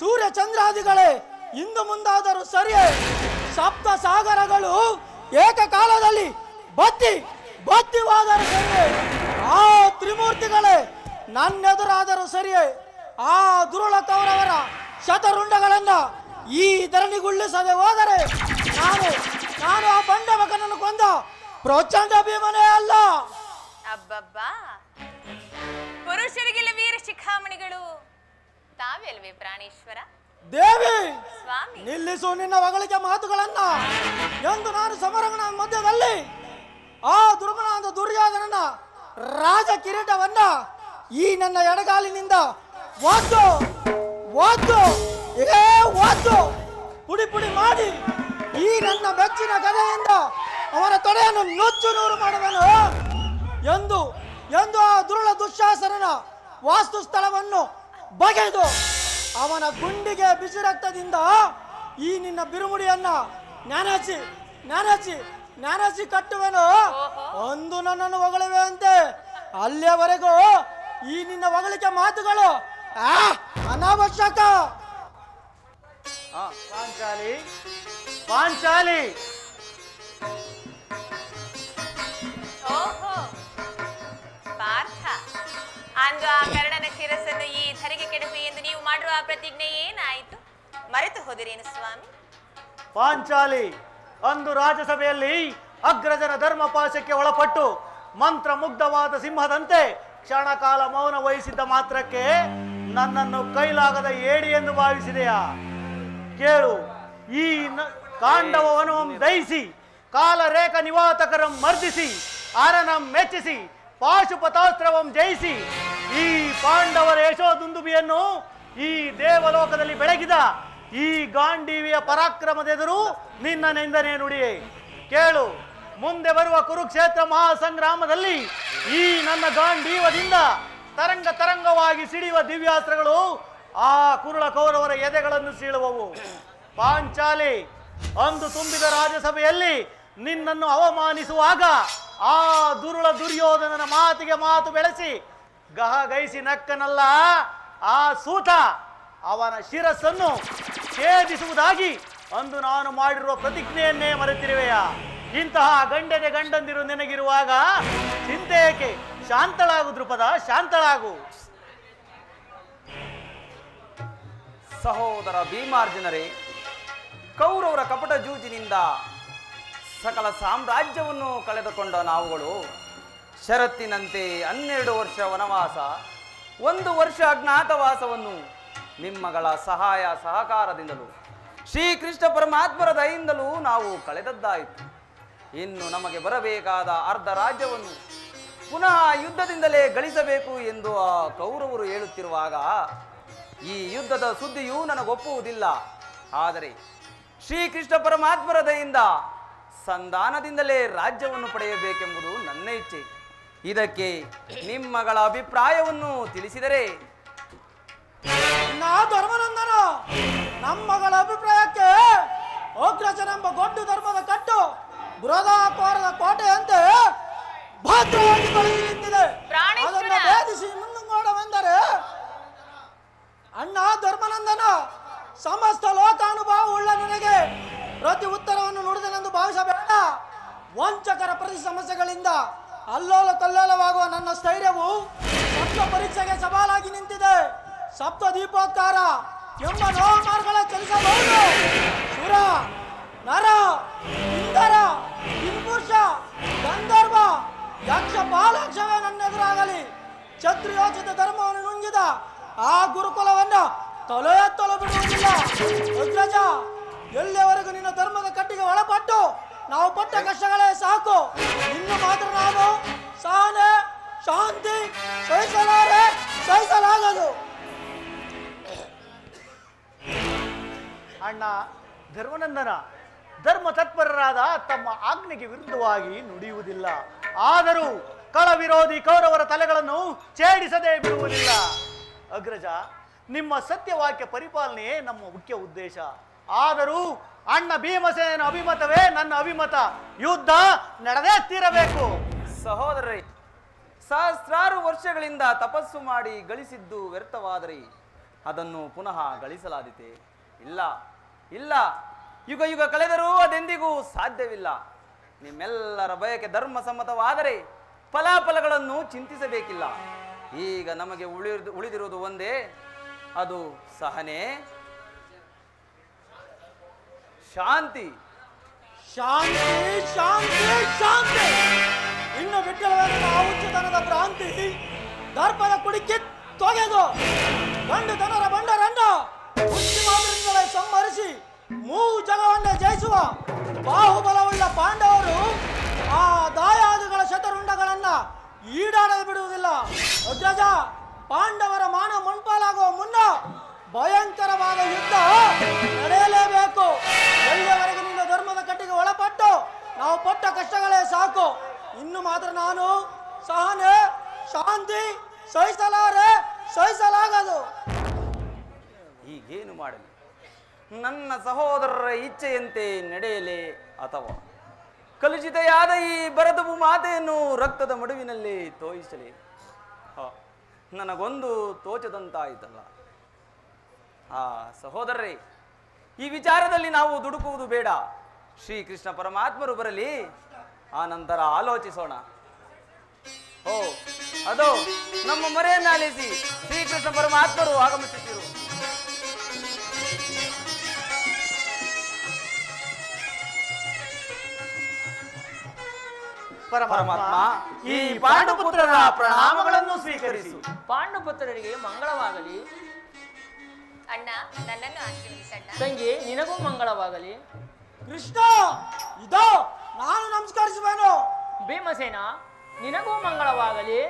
ಸೂರ್ಯ ಚಂದ್ರಾದಿಗಳೇ ಇಂದು ಮುಂದಾದರೂ ಸರಿಯೇ ಸಪ್ತ ಸಾಗರಗಳು ಏಕಕಾಲದಲ್ಲಿ ಬತ್ತಿವಾದರೂ ಸರಿಯೇ ಆ ತ್ರಿಮೂರ್ತಿಗಳೇ ನನ್ನೆದುರಾದರೂ ಸರಿಯೇ ಆ ದುರುಳ ಕೌರವರ ಶತರುಂಡಗಳನ್ನ ಈ ಧರಣಿಗುಳ್ಳಿಸದೆ ಹೋದರೆ ನಾನು ಆ ಬಂಡ ಮಗನನ್ನು ಕೊಂದ ಪ್ರಚಂಡ ಭೀಮನೇ ಅಲ್ಲ. ಅಬ್ಬಬ್ಬಾ, ಪುರುಷರಿಗೆಲ್ಲ ವೀರ ಶಿಖಾಮಣಿಗಳು ತಾವೇ ಅಲ್ವೇ ಪ್ರಾಣೇಶ್ವರ? ದೇವಿ ಸ್ವಾಮಿ ನಿಲ್ಲಿಸು ನಿನ್ನ ಹೊಗಳಿಕೆ ಮಾತುಗಳನ್ನ. ಎಂದು ನಾನು ಸಮರಗಳ ಮಧ್ಯದಲ್ಲಿ ಆ ದುರ್ಮನಾದ ದುರ್ಯೋಧನನ ರಾಜ ಕಿರೀಟವನ್ನ ಈ ನನ್ನ ಎಡಗಾಲಿನಿಂದ ಒದ್ದು ಪುಡಿ ಪುಡಿ ಮಾಡಿ ಈ ನನ್ನ ಬೆಚ್ಚಿನ ಗದೆಯಿಂದ ಅವನ ತೊಡೆಯನ್ನು ನುಚ್ಚು ನೂರು ಮಾಡುವನು ಎಂದು ಆ ದುರುಳ ದುಶ್ಯಾಸನನ ವಾಸ್ತು ಸ್ಥಳವನ್ನು ಬಗೆದು ಅವನ ಗುಂಡಿಗೆ ಬಿಸಿ ರಕ್ತದಿಂದ ಈ ನಿನ್ನ ಬಿರುಮುಡಿಯನ್ನ ನೆನೆಸಿ ಕಟ್ಟುವೆನು. ಒಂದು ನನ್ನನ್ನು ಹೊಗಳಿವೆ ಅಂತೆ. ಅಲ್ಲಿಯವರೆಗೂ ಈ ನಿನ್ನ ಹೊಗಳಿಕೆ ಮಾತುಗಳು ಅನಾವಶ್ಯಕ. ಪಾಂಚಾಲಿ ಓಹೋ ಪಾರ್ಥ, ಅಂದು ಆ ಕರ್ಣನ ಶಿರಸ್ಸನ್ನು ಈ ಧರೆಗೆ ಕೆಡಕು ಎಂದು ನೀವು ಮಾಡುವ ಪ್ರತಿಜ್ಞೆ ಏನಾಯಿತು? ಮರೆತು ಹೋದಿರೇನು ಸ್ವಾಮಿ? ಪಾಂಚಾಲಿ, ಅಂದು ರಾಜಸಭೆಯಲ್ಲಿ ಅಗ್ರಜನ ಧರ್ಮಪಾಶಕ್ಕೆ ಒಳಪಟ್ಟು ಮಂತ್ರ ಮುಗ್ಧವಾದ ಸಿಂಹದಂತೆ ಕ್ಷಣಕಾಲ ಮೌನ ವಹಿಸಿದ್ದ ಮಾತ್ರಕ್ಕೆ ನನ್ನನ್ನು ಕೈಲಾಗದ ಏಡಿ ಎಂದು ಭಾವಿಸಿದೆಯಾ? ಕೇಳು, ಈ ಕಾಂಡವವನ್ನು ದಯಿಸಿ ಕಾಲರೇಖ ನಿವಾತಕರಂ ಮರ್ದಿಸಿ ಅರನಂ ಮೆಚ್ಚಿಸಿ ಪಾಶುಪತಾಸ್ತ್ರವಂ ಜಯಿಸಿ ಈ ಪಾಂಡವರ ಯಶೋದುಂದುಬಿಯನ್ನು ಈ ದೇವಲೋಕದಲ್ಲಿ ಬೆಳಗಿದ ಈ ಗಾಂಡೀವಿಯ ಪರಾಕ್ರಮದೆದುರು ನಿನ್ನ ನಿಂದನೆ ನುಡಿಯೇ. ಕೇಳು, ಮುಂದೆ ಬರುವ ಕುರುಕ್ಷೇತ್ರ ಮಹಾಸಂಗ್ರಾಮದಲ್ಲಿ ಈ ನನ್ನ ಗಾಂಡೀವದಿಂದ ತರಂಗ ತರಂಗವಾಗಿ ಸಿಡಿಯುವ ದಿವ್ಯಾಸ್ತ್ರಗಳು ಆ ಕುರುಳ ಕೌರವರ ಎದೆಗಳನ್ನು ಸೀಳುವವು. ಪಾಂಚಾಲಿ, ಅಂದು ತುಂಬಿದ ರಾಜ್ಯಸಭೆಯಲ್ಲಿ ನಿನ್ನನ್ನು ಅವಮಾನಿಸುವಾಗ ಆ ದುರುಳ ದುರ್ಯೋಧನನ ಮಾತಿಗೆ ಮಾತು ಬೆಳೆಸಿ ಗಹಗೈಸಿ ನಕ್ಕನಲ್ಲ ಆ ಸೂತ, ಅವನ ಶಿರಸ್ಸನ್ನು ಛೇದಿಸುವುದಾಗಿ ಅಂದು ನಾನು ಮಾಡಿರುವ ಪ್ರತಿಜ್ಞೆಯನ್ನೇ ಮರೆತಿರುವೆಯ? ಇಂತಹ ಗಂಡನೆ ಗಂಡಂದಿರು ನಿನಗಿರುವಾಗ ಚಿಂತೆ ಏಕೆ? ಶಾಂತಳಾಗು ದೃಪದ, ಶಾಂತಳಾಗು. ಸಹೋದರ ಭೀಮಾರ್ಜುನರೇ, ಕೌರವರ ಕಪಟ ಜೂಜಿನಿಂದ ಸಕಲ ಸಾಮ್ರಾಜ್ಯವನ್ನು ಕಳೆದುಕೊಂಡ ನಾವುಗಳು ಷರತ್ತಿನಂತೆ 12 ವರ್ಷ ವನವಾಸ, 1 ವರ್ಷ ಅಜ್ಞಾತವಾಸವನ್ನು ನಿಮ್ಮಗಳ ಸಹಾಯ ಸಹಕಾರದಿಂದಲೂ ಶ್ರೀಕೃಷ್ಣ ಪರಮಾತ್ಮರ ದಯೆಯಿಂದಲೂ ನಾವು ಕಳೆದದ್ದಾಯಿತು. ಇನ್ನು ನಮಗೆ ಬರಬೇಕಾದ ಅರ್ಧ ರಾಜ್ಯವನ್ನು ಪುನಃ ಯುದ್ಧದಿಂದಲೇ ಗಳಿಸಬೇಕು ಎಂದು ಆ ಕೌರವರು ಹೇಳುತ್ತಿರುವಾಗ ಈ ಯುದ್ಧದ ಸುದ್ದಿಯೂ ನನಗೊಪ್ಪುವುದಿಲ್ಲ. ಆದರೆ ಶ್ರೀಕೃಷ್ಣ ಪರಮಾತ್ಮರ ದಯೆಯಿಂದ ಸಂಧಾನದಿಂದಲೇ ರಾಜ್ಯವನ್ನು ಪಡೆಯಬೇಕೆಂಬುದು ನನ್ನ ಇಚ್ಛೆ. ಇದಕ್ಕೆ ನಿಮ್ಮಗಳ ಅಭಿಪ್ರಾಯವನ್ನು ತಿಳಿಸಿದರೆ. ಧರ್ಮನಂದನ, ನಮ್ಮಗಳ ಅಭಿಪ್ರಾಯಕ್ಕೆ ಅಗ್ರಜನೆಂಬ ಗೊಡ್ಡು ಧರ್ಮದ ಕಟ್ಟು ಬೃಹದಾಕಾರದ ಕೋಟೆಯಂತೆ ಭದ್ರವಾಗಿ ಬೆಳೆದು ನಿಂತಿದೆ. ಅದನ್ನು ಭೇದಿಸಿ ಮುಂದುಂಗೋಡವೆಂದರೆ ಅಣ್ಣ ಧರ್ಮನಂದನ, ಸಮಸ್ತ ಲೋಕಾನುಭವ ಉಳ್ಳ ನನಗೆ ಪ್ರತಿ ಉತ್ತರವನ್ನು ನುಡಿದನೆಂದು ಭಾವಿಸಬೇಡ. ವಂಚಕರ ಪ್ರತಿ ಸಮಸ್ಯೆಗಳಿಂದ ಅಲ್ಲೋಲ ಕಲ್ಲೋಲವಾಗುವ ನನ್ನ ಸ್ಥೈರ್ಯವು ಸಪ್ತ ಪರೀಕ್ಷೆಗೆ ಸವಾಲಾಗಿ ನಿಂತಿದೆ. ಸಪ್ತ ದೀಪೋತ್ಕಾರ ಎಂಬ ನೋಮಾರ್ಗಳ ಚಲಿಸಬಹುದು. ಸುರ, ನರ, ಇಂದರ, ಕಿಂಪುರುಷ, ಗಂಧರ್ವ, ಯಕ್ಷ, ಬಾಲಕ್ಷವೇ ನನ್ನೆದುರಾಗಲಿ ಕ್ಷತ್ರಿಯೋಚಿತ ಧರ್ಮವನ್ನು ನುಂಗಿದ ಆ ಗುರುಕುಲವನ್ನು ತಲೆ ಎತ್ತಲು ಬಿಡುವುದಿಲ್ಲ. ಅಗ್ರಜ, ಎಲ್ಲಿಯವರೆಗೂ ನಿನ್ನ ಧರ್ಮದ ಕಟ್ಟಿಗೆ ಒಳಪಟ್ಟು ನಾವು ಪಟ್ಟ ಕಷ್ಟಗಳೇ ಸಾಕು. ಇನ್ನು ಮಾತ್ರ ನಾನು ಸಹನೆ, ಶಾಂತಿ ಸಹಿಸಲಾಗದು. ಅಣ್ಣ ಧರ್ಮನಂದನ, ಧರ್ಮ ತತ್ಪರರಾದ ತಮ್ಮ ಆಜ್ಞೆಗೆ ವಿರುದ್ಧವಾಗಿ ನುಡಿಯುವುದಿಲ್ಲ. ಆದರೂ ಕಳ ವಿರೋಧಿ ಕೌರವರ ತಲೆಗಳನ್ನು ಛೇಡಿಸದೇ ಬಿಡುವುದಿಲ್ಲ. ಅಗ್ರಜ, ನಿಮ್ಮ ಸತ್ಯವಾಕ್ಯ ಪರಿಪಾಲನೆಯೇ ನಮ್ಮ ಮುಖ್ಯ ಉದ್ದೇಶ. ಆದರೂ ಅಣ್ಣ ಭೀಮಸೇನ ಅಭಿಮತವೇ ನನ್ನ ಅಭಿಮತ. ಯುದ್ಧ ನಡೆದೇ ತೀರಬೇಕು. ಸಹೋದರರೇ, ಸಹಸ್ರಾರು ವರ್ಷಗಳಿಂದ ತಪಸ್ಸು ಮಾಡಿ ಗಳಿಸಿದ್ದು ವ್ಯರ್ಥವಾದರೆ ಅದನ್ನು ಪುನಃ ಗಳಿಸಲಾದೀತೆ? ಇಲ್ಲ ಇಲ್ಲ, ಯುಗ ಯುಗ ಕಳೆದರೂ ಅದೆಂದಿಗೂ ಸಾಧ್ಯವಿಲ್ಲ. ನಿಮ್ಮೆಲ್ಲರ ಬಯಕೆ ಧರ್ಮ ಸಮ್ಮತವಾದರೆ ಫಲಾಫಲಗಳನ್ನು ಚಿಂತಿಸಬೇಕಿಲ್ಲ. ಈಗ ನಮಗೆ ಉಳಿದಿರುವುದು ಒಂದೇ, ಅದು ಸಹನೆ, ಶಾಂತಿ. ಶಾಂತಿ ಶಾಂತಿ ಶಾಂತಿ. ಇನ್ನು ಬಿಟ್ಟಲವೇನ ಹುಚ್ಚುತನದ ಭ್ರಾಂತಿ, ದರ್ಪದ ಕುಡಿಕೆ ತೊಗೆದು ಗಂಡು ತನರ ಬಂಡರನ್ನು ಹುಚ್ಚು ಮಾತ್ರದಿಂದಲೇ ಸಂಹರಿಸಿ ಜಗವನ್ನೇ ಜಯಿಸುವ ಬಾಹುಬಲವುಳ್ಳ ಪಾಂಡವರು ಆ ದಾಯಾದಿಗಳ ಶತರುಂಡಗಳನ್ನ ಈಡಾಡಲು ಬಿಡುವುದಿಲ್ಲ. ಅಗ್ರಜ, ಪಾಂಡವರ ಮಾನ ಮಣ್ಪಾಲಾಗುವ ಮುನ್ನ ಭಯಂಕರವಾದ ಯುದ್ಧ ನಡೆಯಲೇಬೇಕು. ಎಲ್ಲಿಯವರೆಗೂ ನಿನ್ನ ಧರ್ಮದ ಕಟ್ಟಿಗೆ ಒಳಪಟ್ಟು ನಾವು ಪಟ್ಟ ಕಷ್ಟಗಳೇ ಸಾಕು. ಇನ್ನು ಮಾತ್ರ ನಾನು ಸಹನೆ, ಶಾಂತಿ ಸಹಿಸಲಾಗದು. ಈಗೇನು ಮಾಡಲಿ? ನನ್ನ ಸಹೋದರರ ಇಚ್ಛೆಯಂತೆ ನಡೆಯಲೇ ಅಥವಾ ಕಲುಷಿತೆಯಾದ ಈ ಬರದಬು ಮಾತೆಯನ್ನು ರಕ್ತದ ಮಡುವಿನಲ್ಲಿ ತೋಯಿಸಲಿ? ನನಗೊಂದು ತೋಚದಂತಾಯಿತಲ್ಲ. ಸಹೋದರರೇ, ಈ ವಿಚಾರದಲ್ಲಿ ನಾವು ದುಡುಕುವುದು ಬೇಡ. ಶ್ರೀಕೃಷ್ಣ ಪರಮಾತ್ಮರು ಬರಲಿ, ಆ ನಂತರ ಆಲೋಚಿಸೋಣ. ಅದೋ ನಮ್ಮ ಮರೆಯನ್ನಾಲಿಸಿ ಶ್ರೀಕೃಷ್ಣ ಪರಮಾತ್ಮರು ಆಗಮಿಸುತ್ತಿರು. ಪರಮಾತ್ಮ, ಈ ಪಾಂಡುಪುತ್ರರ ಪ್ರಣಾಮಗಳನ್ನು ಸ್ವೀಕರಿಸಿ. ಪಾಂಡುಪುತ್ರರಿಗೆ ಮಂಗಳವಾಗಲಿ. ಅಣ್ಣ, ನನ್ನನ್ನು ಆಶೀರ್ವದಿಸಣ್ಣ. ತಂಗಿ, ನಿನಗೂ ಮಂಗಳವಾಗಲಿ. ಕೃಷ್ಣ, ಇದೋ ನಾನು ನಮಸ್ಕರಿಸುವೆನು. ಭೀಮಸೇನ, ನಿನಗೂ ಮಂಗಳವಾಗಲಿ.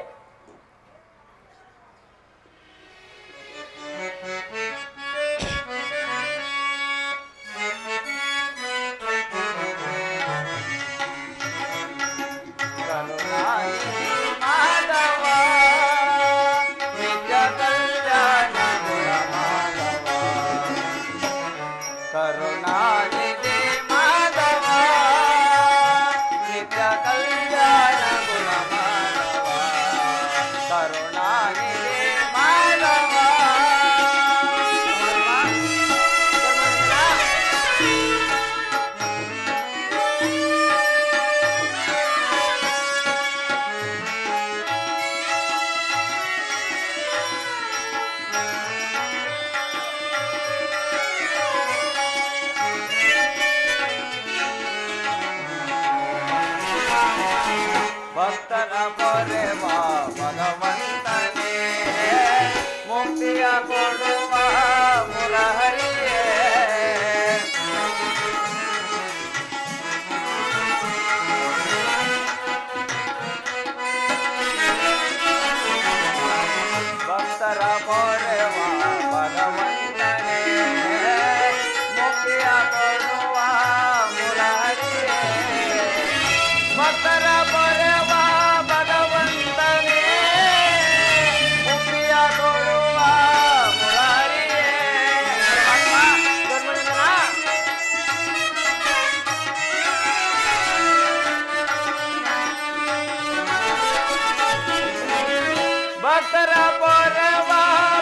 ಭಕ್ತರ ಪೊರೆವ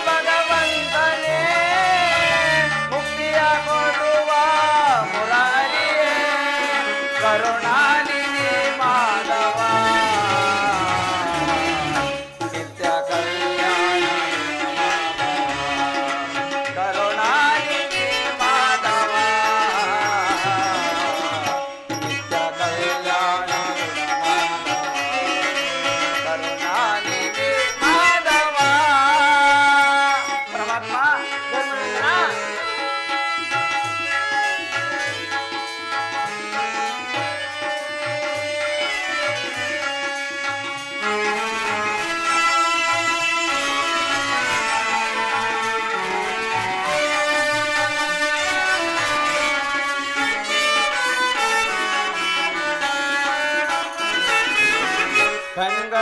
ಭಗವಂತನೇ ಮುಕ್ತಿಯ ಕೊಡುವ ಮುರಾರಿಯೇ ಕರುಣಾನಿಧಿ ಮಾಧವ ನಿತ್ಯ ಕಲ್ಯಾಣ ಕರುಣಾನಿಧಿ ಮಾಧವ ನಿತ್ಯ ಕಲ್ಯಾಣ ಕರುಣಾನಿಧಿ ಮಾಧವ ಪರಮಾತ್ಮ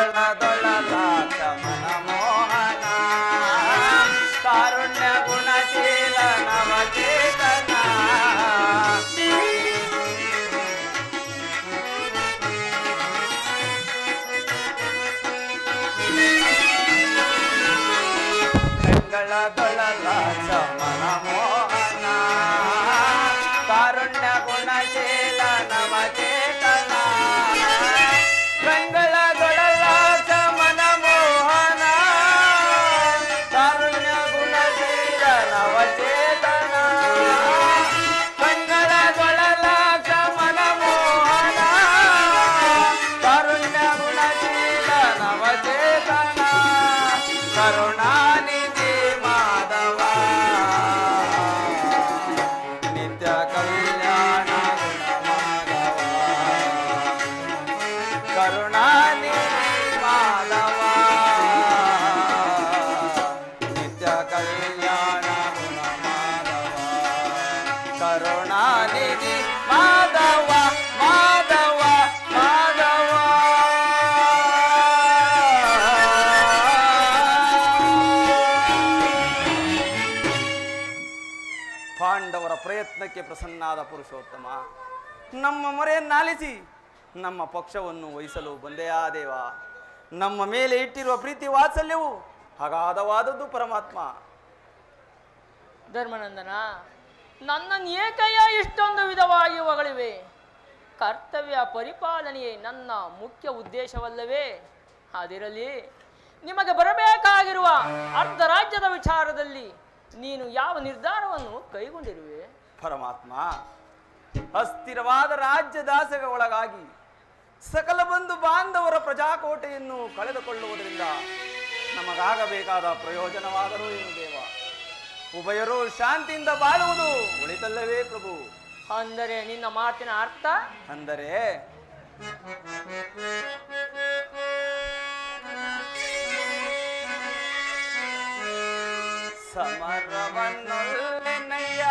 ಕಂಗಳದೊಳಲಾಟ ಮನಮೋಹನ ಕಾರುಣ್ಯ ಗುಣಶೀಲ ನವಚೇತನ ಕಂಗಳದೊಳಲಾಟ ಮನಮೋಹನ ಕಾರುಣ್ಯ ಗುಣಶೀಲ ನವಚೇತನ ಕಂಗಳದೊಳಲಾಟ ಮನಮೋಹನ ಕಾರುಣ್ಯ ಗುಣಶೀಲ ನವಚೇತನ ಕಂಗಳದೊಳಲಾಟ ಮನಮೋಹನ ಕಾರುಣ್ಯ ಗುಣಶೀಲ ನವಚೇತನ ಕರುಣಾನಿಧಿ ಮಾಧವ ನಿತ್ಯ ಕಲ್ಯಾಣ ಗುಣಮಾಧವ ಕರುಣಾನಿಧಿ ಮಾಧವ ನಿತ್ಯ ಕಲ್ಯಾಣ ಗುಣಮಾಧವ ಕರುಣಾನಿಧಿ ಮಾಧವ ಮಾಧವ ಮಾಧವ ಪಾಂಡವರ ಪ್ರಯತ್ನಕ್ಕೆ ಪ್ರಸನ್ನಾದ ಪುರುಷೋತ್ತಮ ನಮ್ಮ ಮೊರೆಯನ್ನಾಲಿಸಿ ನಮ್ಮ ಪಕ್ಷವನ್ನು ವಹಿಸಲು ಬಂದೆಯಾ ದೇವ. ನಮ್ಮ ಮೇಲೆ ಇಟ್ಟಿರುವ ಪ್ರೀತಿ ವಾತ್ಸಲ್ಯವು ಅಗಾಧವಾದದ್ದು ಪರಮಾತ್ಮ. ಧರ್ಮನಂದನ, ನನ್ನನ್ನು ಏಕಯ್ಯ ಇಷ್ಟೊಂದು ವಿಧವಾಗಿ ಹೊಗಳಿವೆ. ಕರ್ತವ್ಯ ಪರಿಪಾಲನೆಯೇ ನನ್ನ ಮುಖ್ಯ ಉದ್ದೇಶವಲ್ಲವೇ? ಅದಿರಲಿ, ನಿಮಗೆ ಬರಬೇಕಾಗಿರುವ ಅರ್ಧ ರಾಜ್ಯದ ವಿಚಾರದಲ್ಲಿ ನೀನು ಯಾವ ನಿರ್ಧಾರವನ್ನು ಕೈಗೊಂಡಿರುವೆ? ಪರಮಾತ್ಮ, ಅಸ್ಥಿರವಾದ ರಾಜ್ಯ ದಾಸಗೆ ಒಳಗಾಗಿ ಸಕಲ ಬಂಧು ಬಾಂಧವರ ಪ್ರಜಾಕೋಟೆಯನ್ನು ಕಳೆದುಕೊಳ್ಳುವುದರಿಂದ ನಮಗಾಗಬೇಕಾದ ಪ್ರಯೋಜನವಾದರೂ ಏನು ದೇವ? ಉಭಯರು ಶಾಂತಿಯಿಂದ ಬಾಳುವುದು ಉಳಿತಲ್ಲವೇ ಪ್ರಭು? ಅಂದರೆ ನಿನ್ನ ಮಾತಿನ ಅರ್ಥ? ಅಂದರೆ ಸಮರವನ್ನೊಲ್ಲೆನಯ್ಯ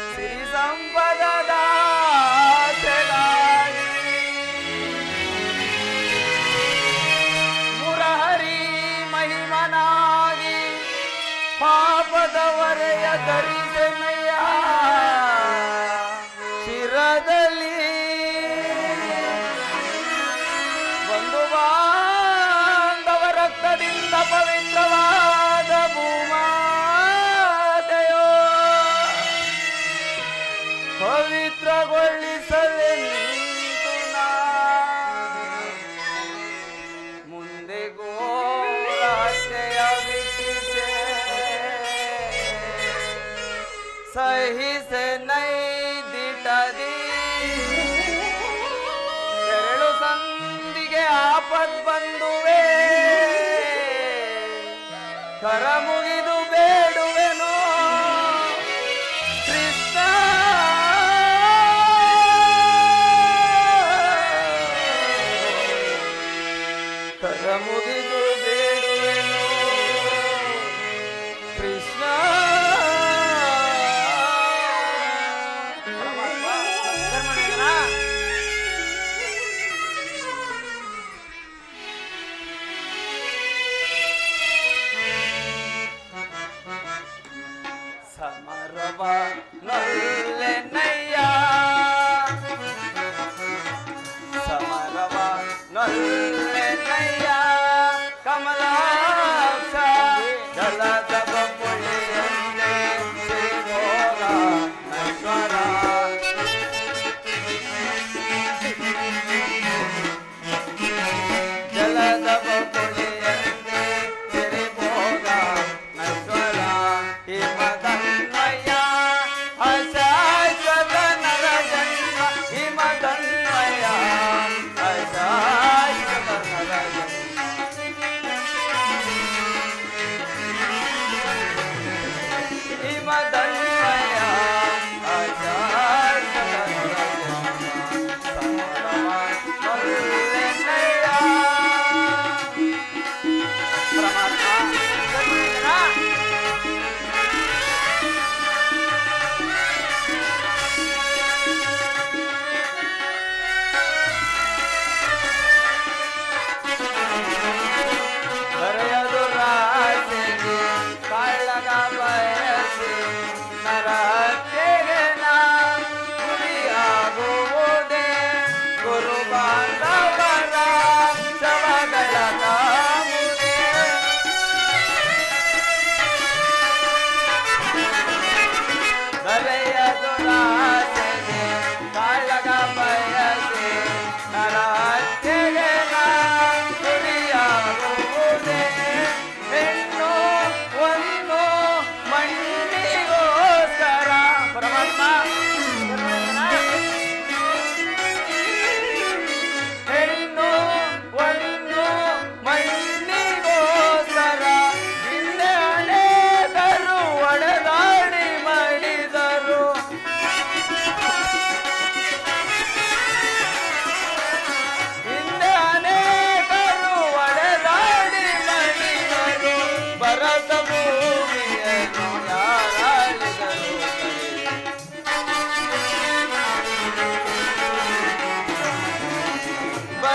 ಸಿರಿ ಸಂಪದದ ಆಸೆಗಾಗಿ ಮುರಹರಿ ಮಹಿಮನಾಗಿ ಪಾಪದವರೆಯ ಧರಿಸೆನಯ್ಯ ಶಿರದಲ್ಲಿ ಬಂಧು ಬಾಂಧವ ರಕ್ತದಿಂದ ಪವಿತ್ರವಾದ ಭೂಮಾತೆಯೋ ಪವಿತ್ರಗೊಳಿಸಲೆಂದು ನಾ ಮುಂದೆ ಗೋರಾಜ್ಞೆಯ ಬಿಟ್ಟಿದೆ ಸಹಿಸೆ ನೈದಿಟದಿ ಎರಡು ಸಂದಿಗೆ ಆಪತ್ ಬಂದುವೆ ಕರ ಮುಗಿದು ಬೇಡುವೆನೋ ಕೃಷ್ಣ ಕರ ಮುಗಿದು ಬೇಡುವೆನೋ ಕೃಷ್ಣ.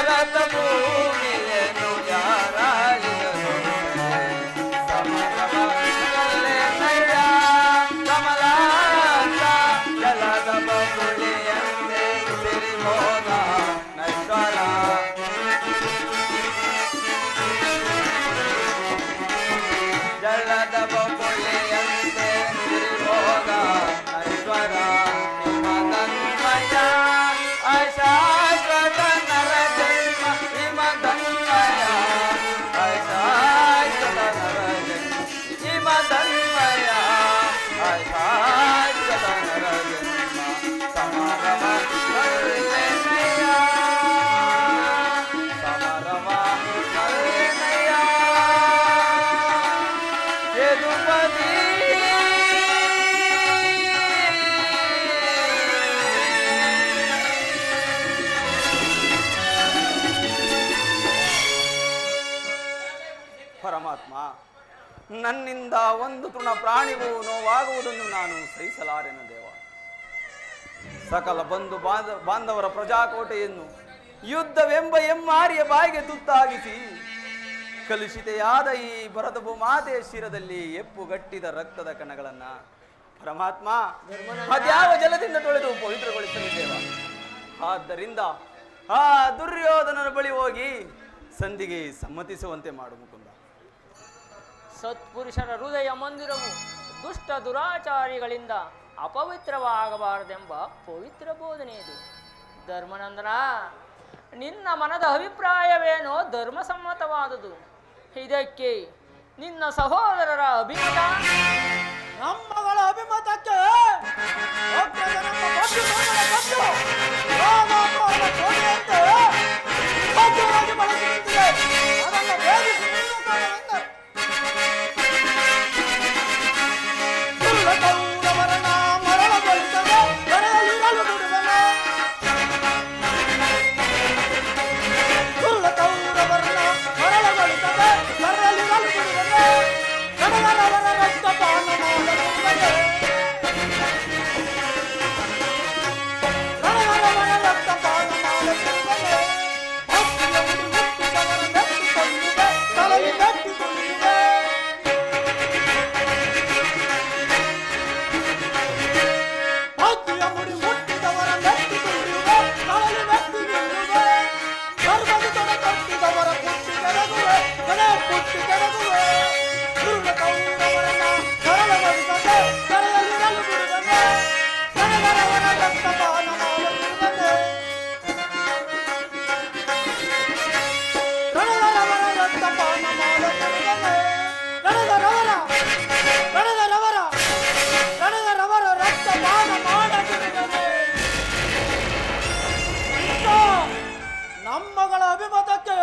ಭರತ ಭೂಮಿಯನ್ನು ಯಾರಾಳಿದರು ಸಮರವಲ್ಲೇ ಕಮಲಾಂತ ಜಲದ ಬಗುಳಿಯಂತೆ ಸಿರಿಮೋದ ನೈಶ್ವರ ಜಲದ ಬಗುಳಿಯಂತೆ ಸಿರಿಮೋದ ನೈಶ್ವರ ಹಿಮದನ್ಮಯ ಅಶಾಶ್ವತ ನರಜನ್ಮ ಹಿಮದನ್ಮಯ ಅಶಾಶ್ವತ ನರಜನ್ಮ ಹಿಮದನ್ಮಯ ಅಶಾಶ್ವತ ನರಜನ್ಮ ಸಮರವ ಕಲ್ಲೆನಯ ಸಮರವ ಕಲ್ಲೆನಯ ಯದುಪತಿ ಪರಮಾತ್ಮ, ನನ್ನಿಂದ ಒಂದು ತೃಣ ಪ್ರಾಣಿಗೂ ನೋವಾಗುವುದನ್ನು ನಾನು ಸಹಿಸಲಾರೆನು ದೇವ. ಸಕಲ ಬಂಧು ಬಾಂಧವರ ಪ್ರಜಾಕೋಟೆಯನ್ನು ಯುದ್ಧವೆಂಬ ಎಮ್ಮಾರಿಯ ಬಾಯಿಗೆ ತುತ್ತಾಗಿಸಿ ಕಲುಷಿತೆಯಾದ ಈ ಭರತ ಭೂಮಾತೆಯ ಶಿರದಲ್ಲಿ ಎಪ್ಪುಗಟ್ಟಿದ ರಕ್ತದ ಕಣಗಳನ್ನ ಪರಮಾತ್ಮ ಅದ್ಯಾವ ಜಲದಿಂದ ತೊಳೆದು ಪವಿತ್ರಗೊಳಿಸಲಿದ್ದೇವ. ಆದ್ದರಿಂದ ಆ ದುರ್ಯೋಧನನ ಬಳಿ ಹೋಗಿ ಸಂಧಿಗೆ ಸಮ್ಮತಿಸುವಂತೆ ಮಾಡು ಮುಕುಂದ. ಸತ್ಪುರುಷರ ಹೃದಯ ಮಂದಿರವು ದುಷ್ಟ ದುರಾಚಾರಿಗಳಿಂದ ಅಪವಿತ್ರವಾಗಬಾರದೆಂಬ ಪವಿತ್ರ ಬೋಧನೆ ಇದು. ಧರ್ಮನಂದನ, ನಿನ್ನ ಮನದ ಅಭಿಪ್ರಾಯವೇನೋ ಧರ್ಮಸಮ್ಮತವಾದುದು. ಇದಕ್ಕೆ ನಿನ್ನ ಸಹೋದರರ ಅಭಿಮತ? ನಮ್ಮಗಳ ಅಭಿಮತಕ್ಕೆ ನಮ್ಮಗಳ ಅಭಿಮತಕ್ಕೆ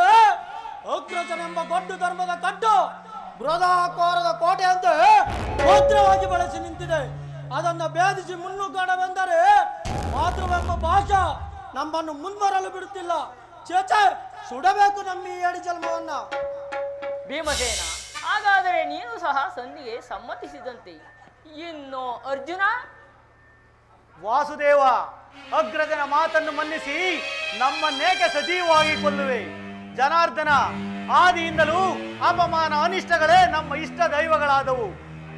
ಅಗ್ರಜನೆಂಬ ಗೊಡ್ಡು ಧರ್ಮದ ಕಟ್ಟು ಬೃಹದಾಕಾರದ ಕೋಟೆಯಂತೆ ಭದ್ರವಾಗಿ ಬಳಸಿ ನಿಂತಿದೆ. ಅದನ್ನು ಭೇದಿಸಿ ಮುನ್ನುಗ್ಗಡವೆಂದರೆ ಮಾತೃವೆಂಬ ಭಾಷಾ ನಮ್ಮನ್ನು ಮುಂಬರಲು ಬಿಡುತ್ತಿಲ್ಲ. ಚೇಚೆ ಸುಡಬೇಕು ನಮ್ಮ ಈ ಅಡಿ ಜನ್ಮವನ್ನ. ಭೀಮಸೇನ, ಹಾಗಾದರೆ ನೀನು ಸಹ ಸಂಧಿಗೆ ಸಮ್ಮತಿಸಿದಂತೆ. ಇನ್ನು ಅರ್ಜುನ? ವಾಸುದೇವ, ಅಗ್ರಜನ ಮಾತನ್ನು ಮನ್ನಿಸಿ ನಮ್ಮನ್ನೇಕೆ ಸಜೀವವಾಗಿ ಕೊಲ್ಲುವೆ? ಜನಾರ್ದನ, ಆದಿಯಿಂದಲೂ ಅಪಮಾನ ಅನಿಷ್ಟಗಳೇ ನಮ್ಮ ಇಷ್ಟ ದೈವಗಳಾದವು.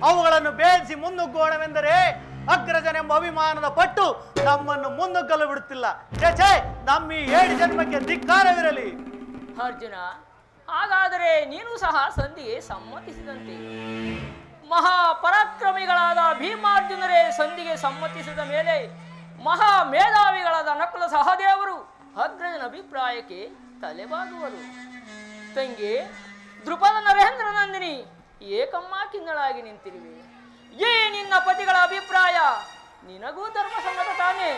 ಅವುಗಳನ್ನು ಭೇದಿಸಿ ಮುನ್ನುಗ್ಗೋಣವೆಂದರೆ ಅಗ್ರಜನೆಂಬ ಅಭಿಮಾನದ ಪಟ್ಟು ನಮ್ಮನ್ನು ಮುನ್ನುಗ್ಗಲು ಬಿಡುತ್ತಿಲ್ಲ. ಛೇ, ನಮ್ಮ ಈ 7 ಜನ್ಮಕ್ಕೆ ಧಿಕ್ಕಾರವಿರಲಿ. ಅರ್ಜುನ, ಹಾಗಾದರೆ ನೀನು ಸಹ ಸಂಧಿಗೆ ಸಮ್ಮತಿಸಿದಂತೆ. ಮಹಾಪರಾಕ್ರಮಿಗಳಾದ ಭೀಮಾರ್ಜುನರೇ ಸಂಧಿಗೆ ಸಮ್ಮತಿಸಿದ ಮೇಲೆ ಮಹಾ ಮೇಧಾವಿಗಳಾದ ನಕುಲ ಸಹದೇವರು ಅಗ್ರಜನ ಅಭಿಪ್ರಾಯಕ್ಕೆ ತಲೆಬಾಗುವರು. ತಂಗಿ ದೃಪದ ನರೇಂದ್ರ ನಂದಿನಿ ಏಕಮ್ಮ ಕಿನ್ನಳಾಗಿ ನಿಂತಿರುವೆ. ಈ ನಿನ್ನ ಪತಿಗಳ ಅಭಿಪ್ರಾಯ ನಿನಗೂ ಧರ್ಮಸಮ್ಮತ ತಾನೇ?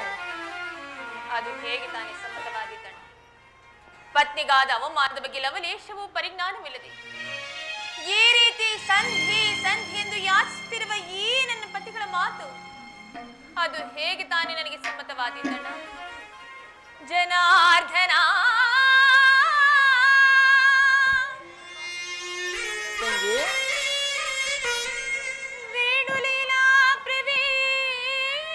ಅದು ಹೇಗೆ ತಾನೇ ಸಮ್ಮತವಾಗಿದ್ದಣ? ಪತ್ನಿಗಾದ ಅವಮಾನದ ಬಗ್ಗೆ ಲವಲೇಶವೂ ಪರಿಜ್ಞಾನವಿಲ್ಲದೆ ಈ ರೀತಿ ಸಂಧಿ ಸಂಧಿ ಎಂದು ಯಾಚಿಸುತ್ತಿರುವ ಈ ನನ್ನ ಪತಿಗಳ ಮಾತು ಅದು ಹೇಗೆ ತಾನೇ ನನಗೆ ಸಮ್ಮತವಾದಿದ್ದಣ? ಜನಾರ್ದನ, ವೇಣುಲೀಲಾ ಪ್ರವೀಣ,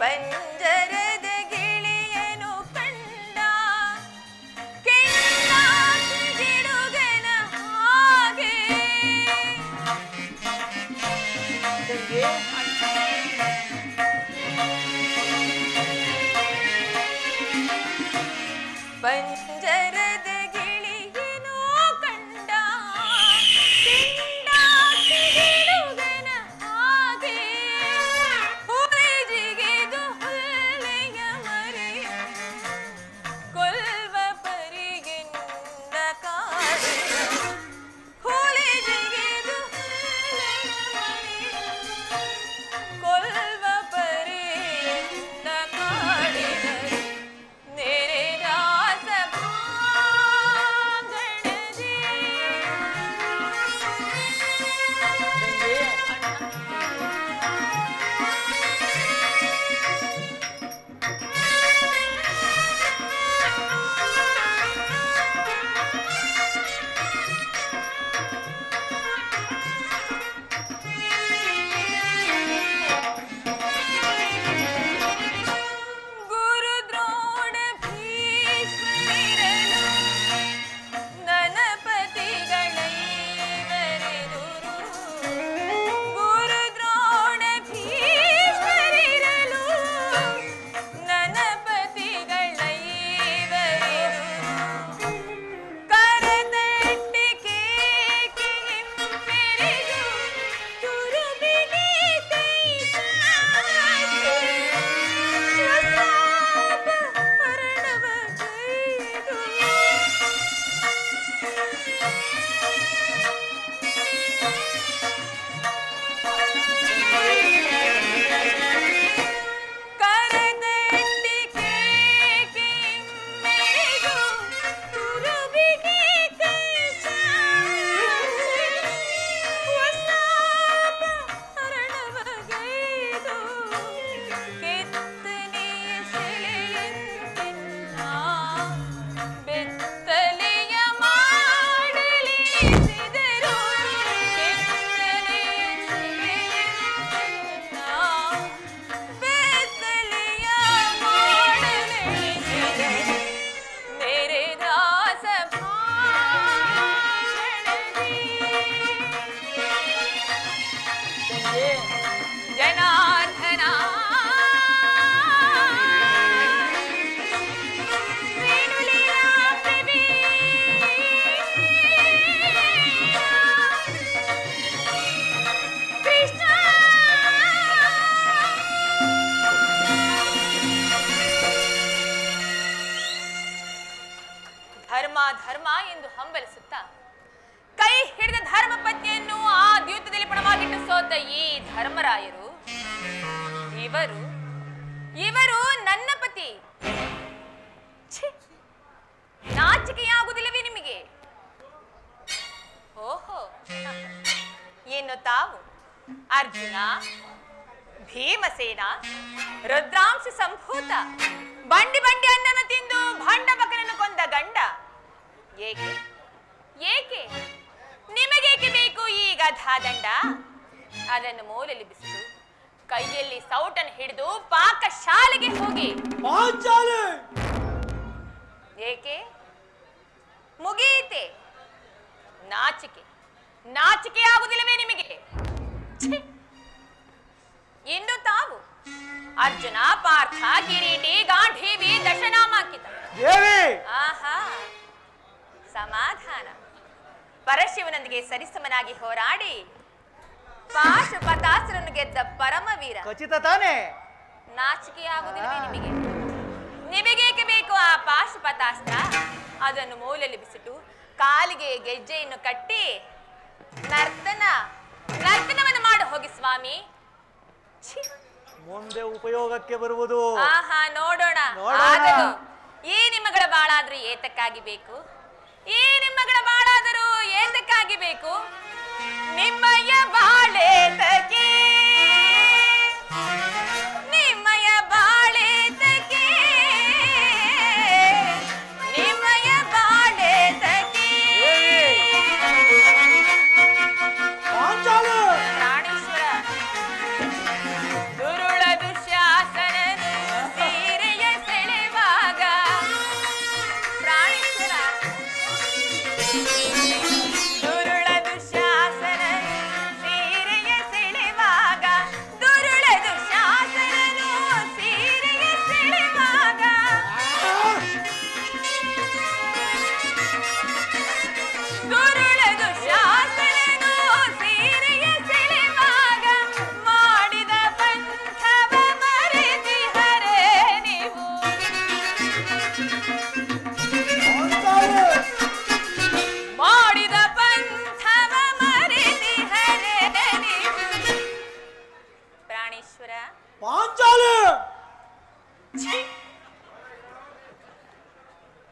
ಪಂಜರದ ಗಿಳಿಯನು ಕಂಡ ಕೆಂಡಾಸಿ ಗಿಡುಗನ ಹಾಗೆ ಪಂಜರದ ಗಿಳಿಯನು ಕಂಡ ಕೆಂಡಾಸಿ ಗಿಡುಗನ ಹಾಗೆ ಹುಲಿಜಿಗಿದು ಹುಲ್ಲೆಯ ಮರಿ ಕೊಲ್ವ ಪರಿಗಿಂದ ಕಾಡಿ ಹುಲಿಜಿಗಿದು ಹುಲ್ಲೆಯ ಮರಿ ಕೊಲ್ವ ಪರಿಗಿಂದ ಕಾಡಿದರು ನೆರೆದಾಸ ಭಾಗಣದಿ ಗುರು ದ್ರೋಣ ಭೀಷ್ಮರಿರಲು ನನಪತಿಗಳೈವರೆದುರು ಗುರು ದ್ರೋಣ ಭೀಷ್ಮರಿರಲು ನನಪತಿಗಳೈವರೆದುರು ಕರತಟ್ಟಿ ಕೇಕೆ ಹಿಂಪೆರೆದು ತುರುಬಿಗೆ ಕೈ ಚಾಚಿ ಪ್ರತಾಪ ಹರಣವ ಗೈದು ಕರತಟ್ಟಿ ಕೇಕೆ ಹಿಂಮೆರೆದು ತುರುಬಿಗೆ ಕೈ ಚಾಚಿ ಪ್ರತಾಪ ಹರಣವ ಗೈದು ಕೆತ್ತನೆಯ ಸೆಳೆಯಂತಿಲ್ಲ ಬೆತ್ತಲೆಯ ಮಾಡಲಿಸಿದರು ಕೆತ್ತನೆಯ ಸೆಳೆಯಂತಿಲ್ಲ ಬೆತ್ತಲೆಯ ಮಾಡಲಿಸಿದರು ನೆರೆದಾಸ ಭಾಷಣದಿ ಜನಾರ್ದನ ವೇಣುಲೀಲಾ ಪ್ರವೀಣ ಕೃಷ್ಣ ಧರ್ಮ ಧರ್ಮ ಎಂದು ಹಂಬಲಿಸುತ್ತಾ ಕೈ ಹಿಡಿದ ಧರ್ಮ ಪತ್ನಿಯನ್ನು ಆ ದ್ಯೂತದಲ್ಲಿ ಪಣವಾಗಿಟ್ಟು ಸೋತ ಈ ಧರ್ಮರಾಯರು ಇವರು ನನ್ನ ಪತಿ. ಛೀ! ನಾಚಿಕೆಯಾಗುವುದಿಲ್ಲವೇ ನಿಮಗೆ? ಓಹೋ, ಇನ್ನು ತಾವು ಅರ್ಜುನ, ಭೀಮಸೇನ, ರುದ್ರಾಂಶ ಸಂಭೂತ, ಬಂಡಿ ಬಂಡಿ ಅನ್ನನ್ನು ತಿಂದು ಭಂಡಬಕನನ್ನು ಕೊಂದ ಗಂಡ. ಏಕೆ ಏಕೆ ನಿಮಗೇಕೆ ಬೇಕು ಈ ಗಧಾದಂಡ? ಅದನ್ನು ಮೂಲೆಯಲ್ಲಿ ಬಿಸಿದು ಕೈಯಲ್ಲಿ ಸೌಟನ್ನು ಹಿಡಿದು ಪಾಕಶಾಲೆಗೆ ಹೋಗಿ. ಏಕೆ ಮುಗಿಯಿತೆ? ನಾಚಿಕೆ ಆಗುವುದಿಲ್ಲವೇ ನಿಮಗೆ? ಛೀ! ಇನ್ನು ತಾವು ಅರ್ಜುನ, ಪಾರ್ಥ, ಕಿರೀಟಿ, ಗಾಂಧೀವಿ, ದಶನಾಮಾಂಕಿತ. ಆಹಾ, ಸಮಾಧಾನ. ಪರಶಿವನೊಂದಿಗೆ ಸರಿಸಮನಾಗಿ ಹೋರಾಡಿ ಪಾಶುಪತಾಸುರನ್ನು ಗೆದ್ದ ಪರಮವೀರ. ಖಚಿತ ತಾನೇ? ನಾಚಿಕೆಯಾಗುವುದಿಲ್ಲವೇ ನಿಮಗೆ? ನಿಮಗೇಕೆ ಬೇಕು ಆ ಪಾಶುಪತಾಸ್ತ್ರ? ಅದನ್ನು ಮೂಲೆಯಲ್ಲಿ ಬಿಸಿಟ್ಟು ಕಾಲಿಗೆ ಗೆಜ್ಜೆಯನ್ನು ಕಟ್ಟಿ ನರ್ತನವನ್ನು ಮಾಡಿ ಹೋಗಿ ಸ್ವಾಮಿ. ಮುಂದೆ ಉಪಯೋಗಕ್ಕೆ ಬರುವುದು. ಆಹಾ, ನೋಡೋಣ. ಈ ನಿಮ್ಮಗಳ ಬಾಳಾದ್ರೂ ಏತಕ್ಕಾಗಿ ಬೇಕು? ಈ ನಿಮ್ಮಗಳ ಬಾಳಾದರೂ ಏತಕ್ಕಾಗಿ ಬೇಕು? ನಿಮ್ಮಯ ಬಾಳೇತಕ್ಕೆ, ನಿಮ್ಮಯ ಬಾಳೇತಕ್ಕೆ, ನಿಮ್ಮಯ ಬಾಳೇತಕ್ಕೆ. ಪ್ರಾಣೇಶ್ವರ ದುರುಳ ದುಶ್ಯಾಸನ ಪಾಂಚಾಲಿ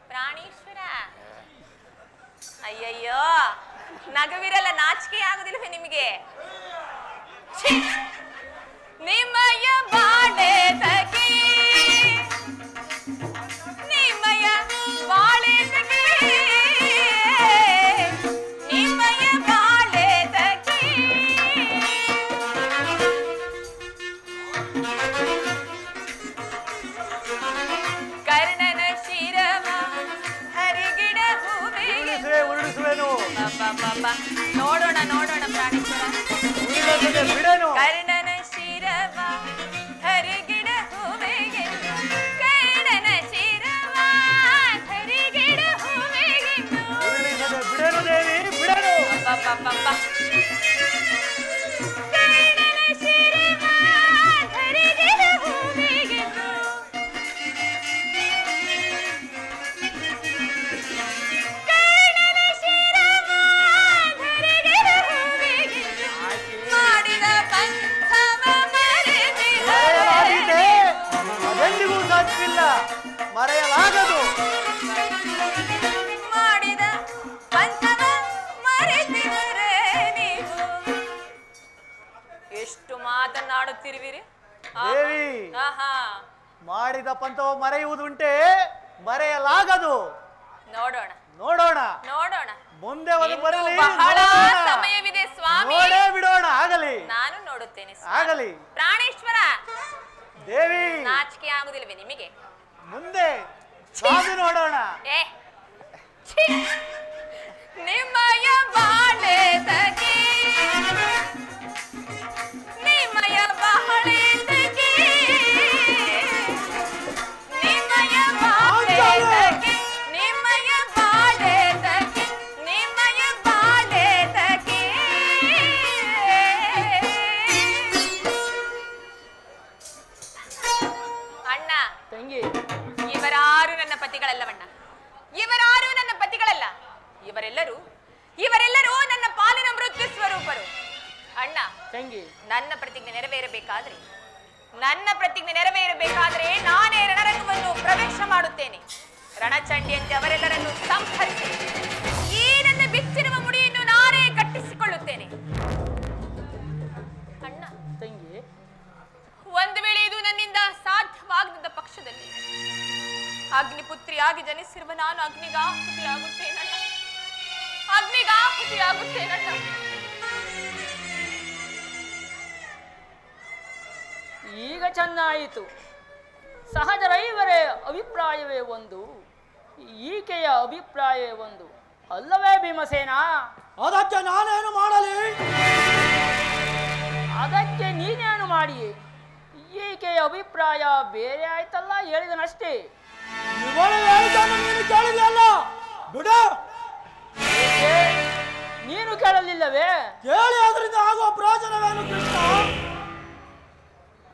ಪ್ರಾಣೇಶ್ವರ, ಅಯ್ಯಯ್ಯೋ, ನಗವಿರಲ್ಲ, ನಾಚಿಕೆ ಆಗುದಿಲ್ವೇ ನಿಮಗೆ? ನಿಮ್ಮಯ ಬಾಳೆ ತಗಿ, ನಿಮ್ಮಯ ಬಾಳೆ ತಗಿ, ನಿಮ್ಮಯ ಬಾಳೆ ತಗಿ. ಕರ್ಣನ ಶಿರವ ಹರಿಗಿಡ ಹೂವಿಗೆ ಉರುಳಿಸುವೆನು. ನೋಡೋಣ ನೋಡೋಣ ಪ್ರಾಣೇಶ್ವರ. ಬಿಡೇನು. ಕರ್ಣನ ಶಿರವ ಹರಿಗಿಡ ಹೂವಿಗೆ, ಕರ್ಣನ ಶಿರವ ಹರಿಗಿಡ ಹೂವಿಗೆ. ಉರುಳಿಸದೆ ಬಿಡೇನು ದೇವಿ, ಬಿಡೇನು. ಕರ್ಣನ ಶಿರವ ಹರಿಗಿಡ ಹೂವಿಗೆ, ಕರ್ಣನ ಶಿರವ ಹರಿಗಿಡ ಹೂವಿಗೆ, ಮಾಡಿದ ಪಂಥವ ಮರೆತಿಹರೆ. ಅದೆಂದಿಗೂ ಸಾಧ್ಯವಿಲ್ಲ, ಮರೆಯಲಾಗದು. ಮಾಡಿದ ಪಂಥವ ಮರೆತಿಹರೆ ನೀವು. ಎಷ್ಟು ಮಾತನಾಡುತ್ತಿರುವಿರಿ? ದೇವಿ. ಆಹಾ, ಮಾಡಿದ ಪಂಥವು ಮರೆಯುವುದುಂಟೆ, ಮರೆಯಲಾಗದು. ನೋಡೋಣ ನೋಡೋಣ, ನೋಡೋಣ. ಮುಂದೆ ಒಂದು ಇನ್ನು ಬರಲಿ, ಬಹಳ ನೋಡೋಣ. ಸಮಯವಿದೆ ಸ್ವಾಮಿ. ನೋಡೇ ಬಿಡೋಣ. ಆಗಲಿ ನಾನು ನೋಡುತ್ತೇನೆ ಸ್ವಾಮಿ. ಆಗಲಿ. ಪ್ರಾಣೇಶ್ವರ, ದೇವಿ, ನಾಚಿಕೆ ಆಗುದಿಲ್ವೇ ನಿಮಗೆ? ಮುಂದೆ ಕಾದು ನೋಡೋಣ. ಏ ಛೀ! ನಿಮ್ಮಯ ಬಾಳೆ ತಗಿ, ನಿಮ್ಮಯ ಬಾಳೆ ತಗಿ, ನಿಮ್ಮಯ ಬಾಳೆ ತಗಿ, ನಿಮ್ಮಯ ಬಾಳೆ ತಗಿ, ನಿಮ್ಮಯ ಬಾಳೆ ತಗಿ. ಅಣ್ಣ, ತಂಗಿ, ಇವರಾರು ನನ್ನ ಪತಿಗಳಲ್ಲವಣ್ಣ, ಇವರಾರು ನನ್ನ ಪತಿಗಳಲ್ಲ. ಇವರೆಲ್ಲರೂ ನನ್ನ ಪಾಲಿನ ಮೃತ್ಯು ಸ್ವರೂಪರು. ಅಣ್ಣ, ತಂಗಿ, ನನ್ನ ಪ್ರತಿಜ್ಞೆ ನೆರವೇರಬೇಕಾದ್ರೆ ನಾನೇ ರಣರಂಗವನ್ನು ಪ್ರವೇಶ ಮಾಡುತ್ತೇನೆ. ರಣಚಂಡಿಯಂತೆ ಅವರೆಲ್ಲರನ್ನು ಸಂಹರಿಸಿ ಈ ನನ್ನ ಬಿಚ್ಚಿರುವ ಮುಡಿಯನ್ನು ನಾನೇ ಕಟ್ಟಿಸಿಕೊಳ್ಳುತ್ತೇನೆ. ಅಣ್ಣ, ತಂಗಿ, ಒಂದು ವೇಳೆ ಇದು ನನ್ನಿಂದ ಸಾಧ್ಯವಾಗದ ಪಕ್ಷದಲ್ಲಿ ಅಗ್ನಿಪುತ್ರಿಯಾಗಿ ಜನಿಸಿರುವ ನಾನು ಅಗ್ನಿಗಾಹುತಿಯಾಗುತ್ತೇನಣ್ಣ. ಈಗ ಚೆನ್ನಾಯಿತು. ಸಹಜರೈವರೇ ಅಭಿಪ್ರಾಯವೇ ಒಂದು, ಈಕೆಯ ಅಭಿಪ್ರಾಯವೇ ಒಂದು, ಅಲ್ಲವೇ ಭೀಮಸೇನ? ಅದಕ್ಕೆ ನಾನೇನು ಮಾಡಲಿ? ಅದಕ್ಕೆ ನೀನೇನು ಮಾಡಿ? ಈಕೆಯ ಅಭಿಪ್ರಾಯ ಬೇರೆ ಆಯ್ತಲ್ಲ, ಹೇಳಿದನಷ್ಟೇ. ಇವಳು ಹೇಳಿದ್ದನ್ನು ನೀನು ಕೇಳಿದೆಯಲ್ಲ, ಬಿಡು. ಏಕೆ? ನೀನು ಕೇಳಲಿಲ್ಲವೇ? ಕೇಳಿ ಅದರಿಂದ ಆಗುವ ಪ್ರಯೋಜನವೇನು ಕೃಷ್ಣ?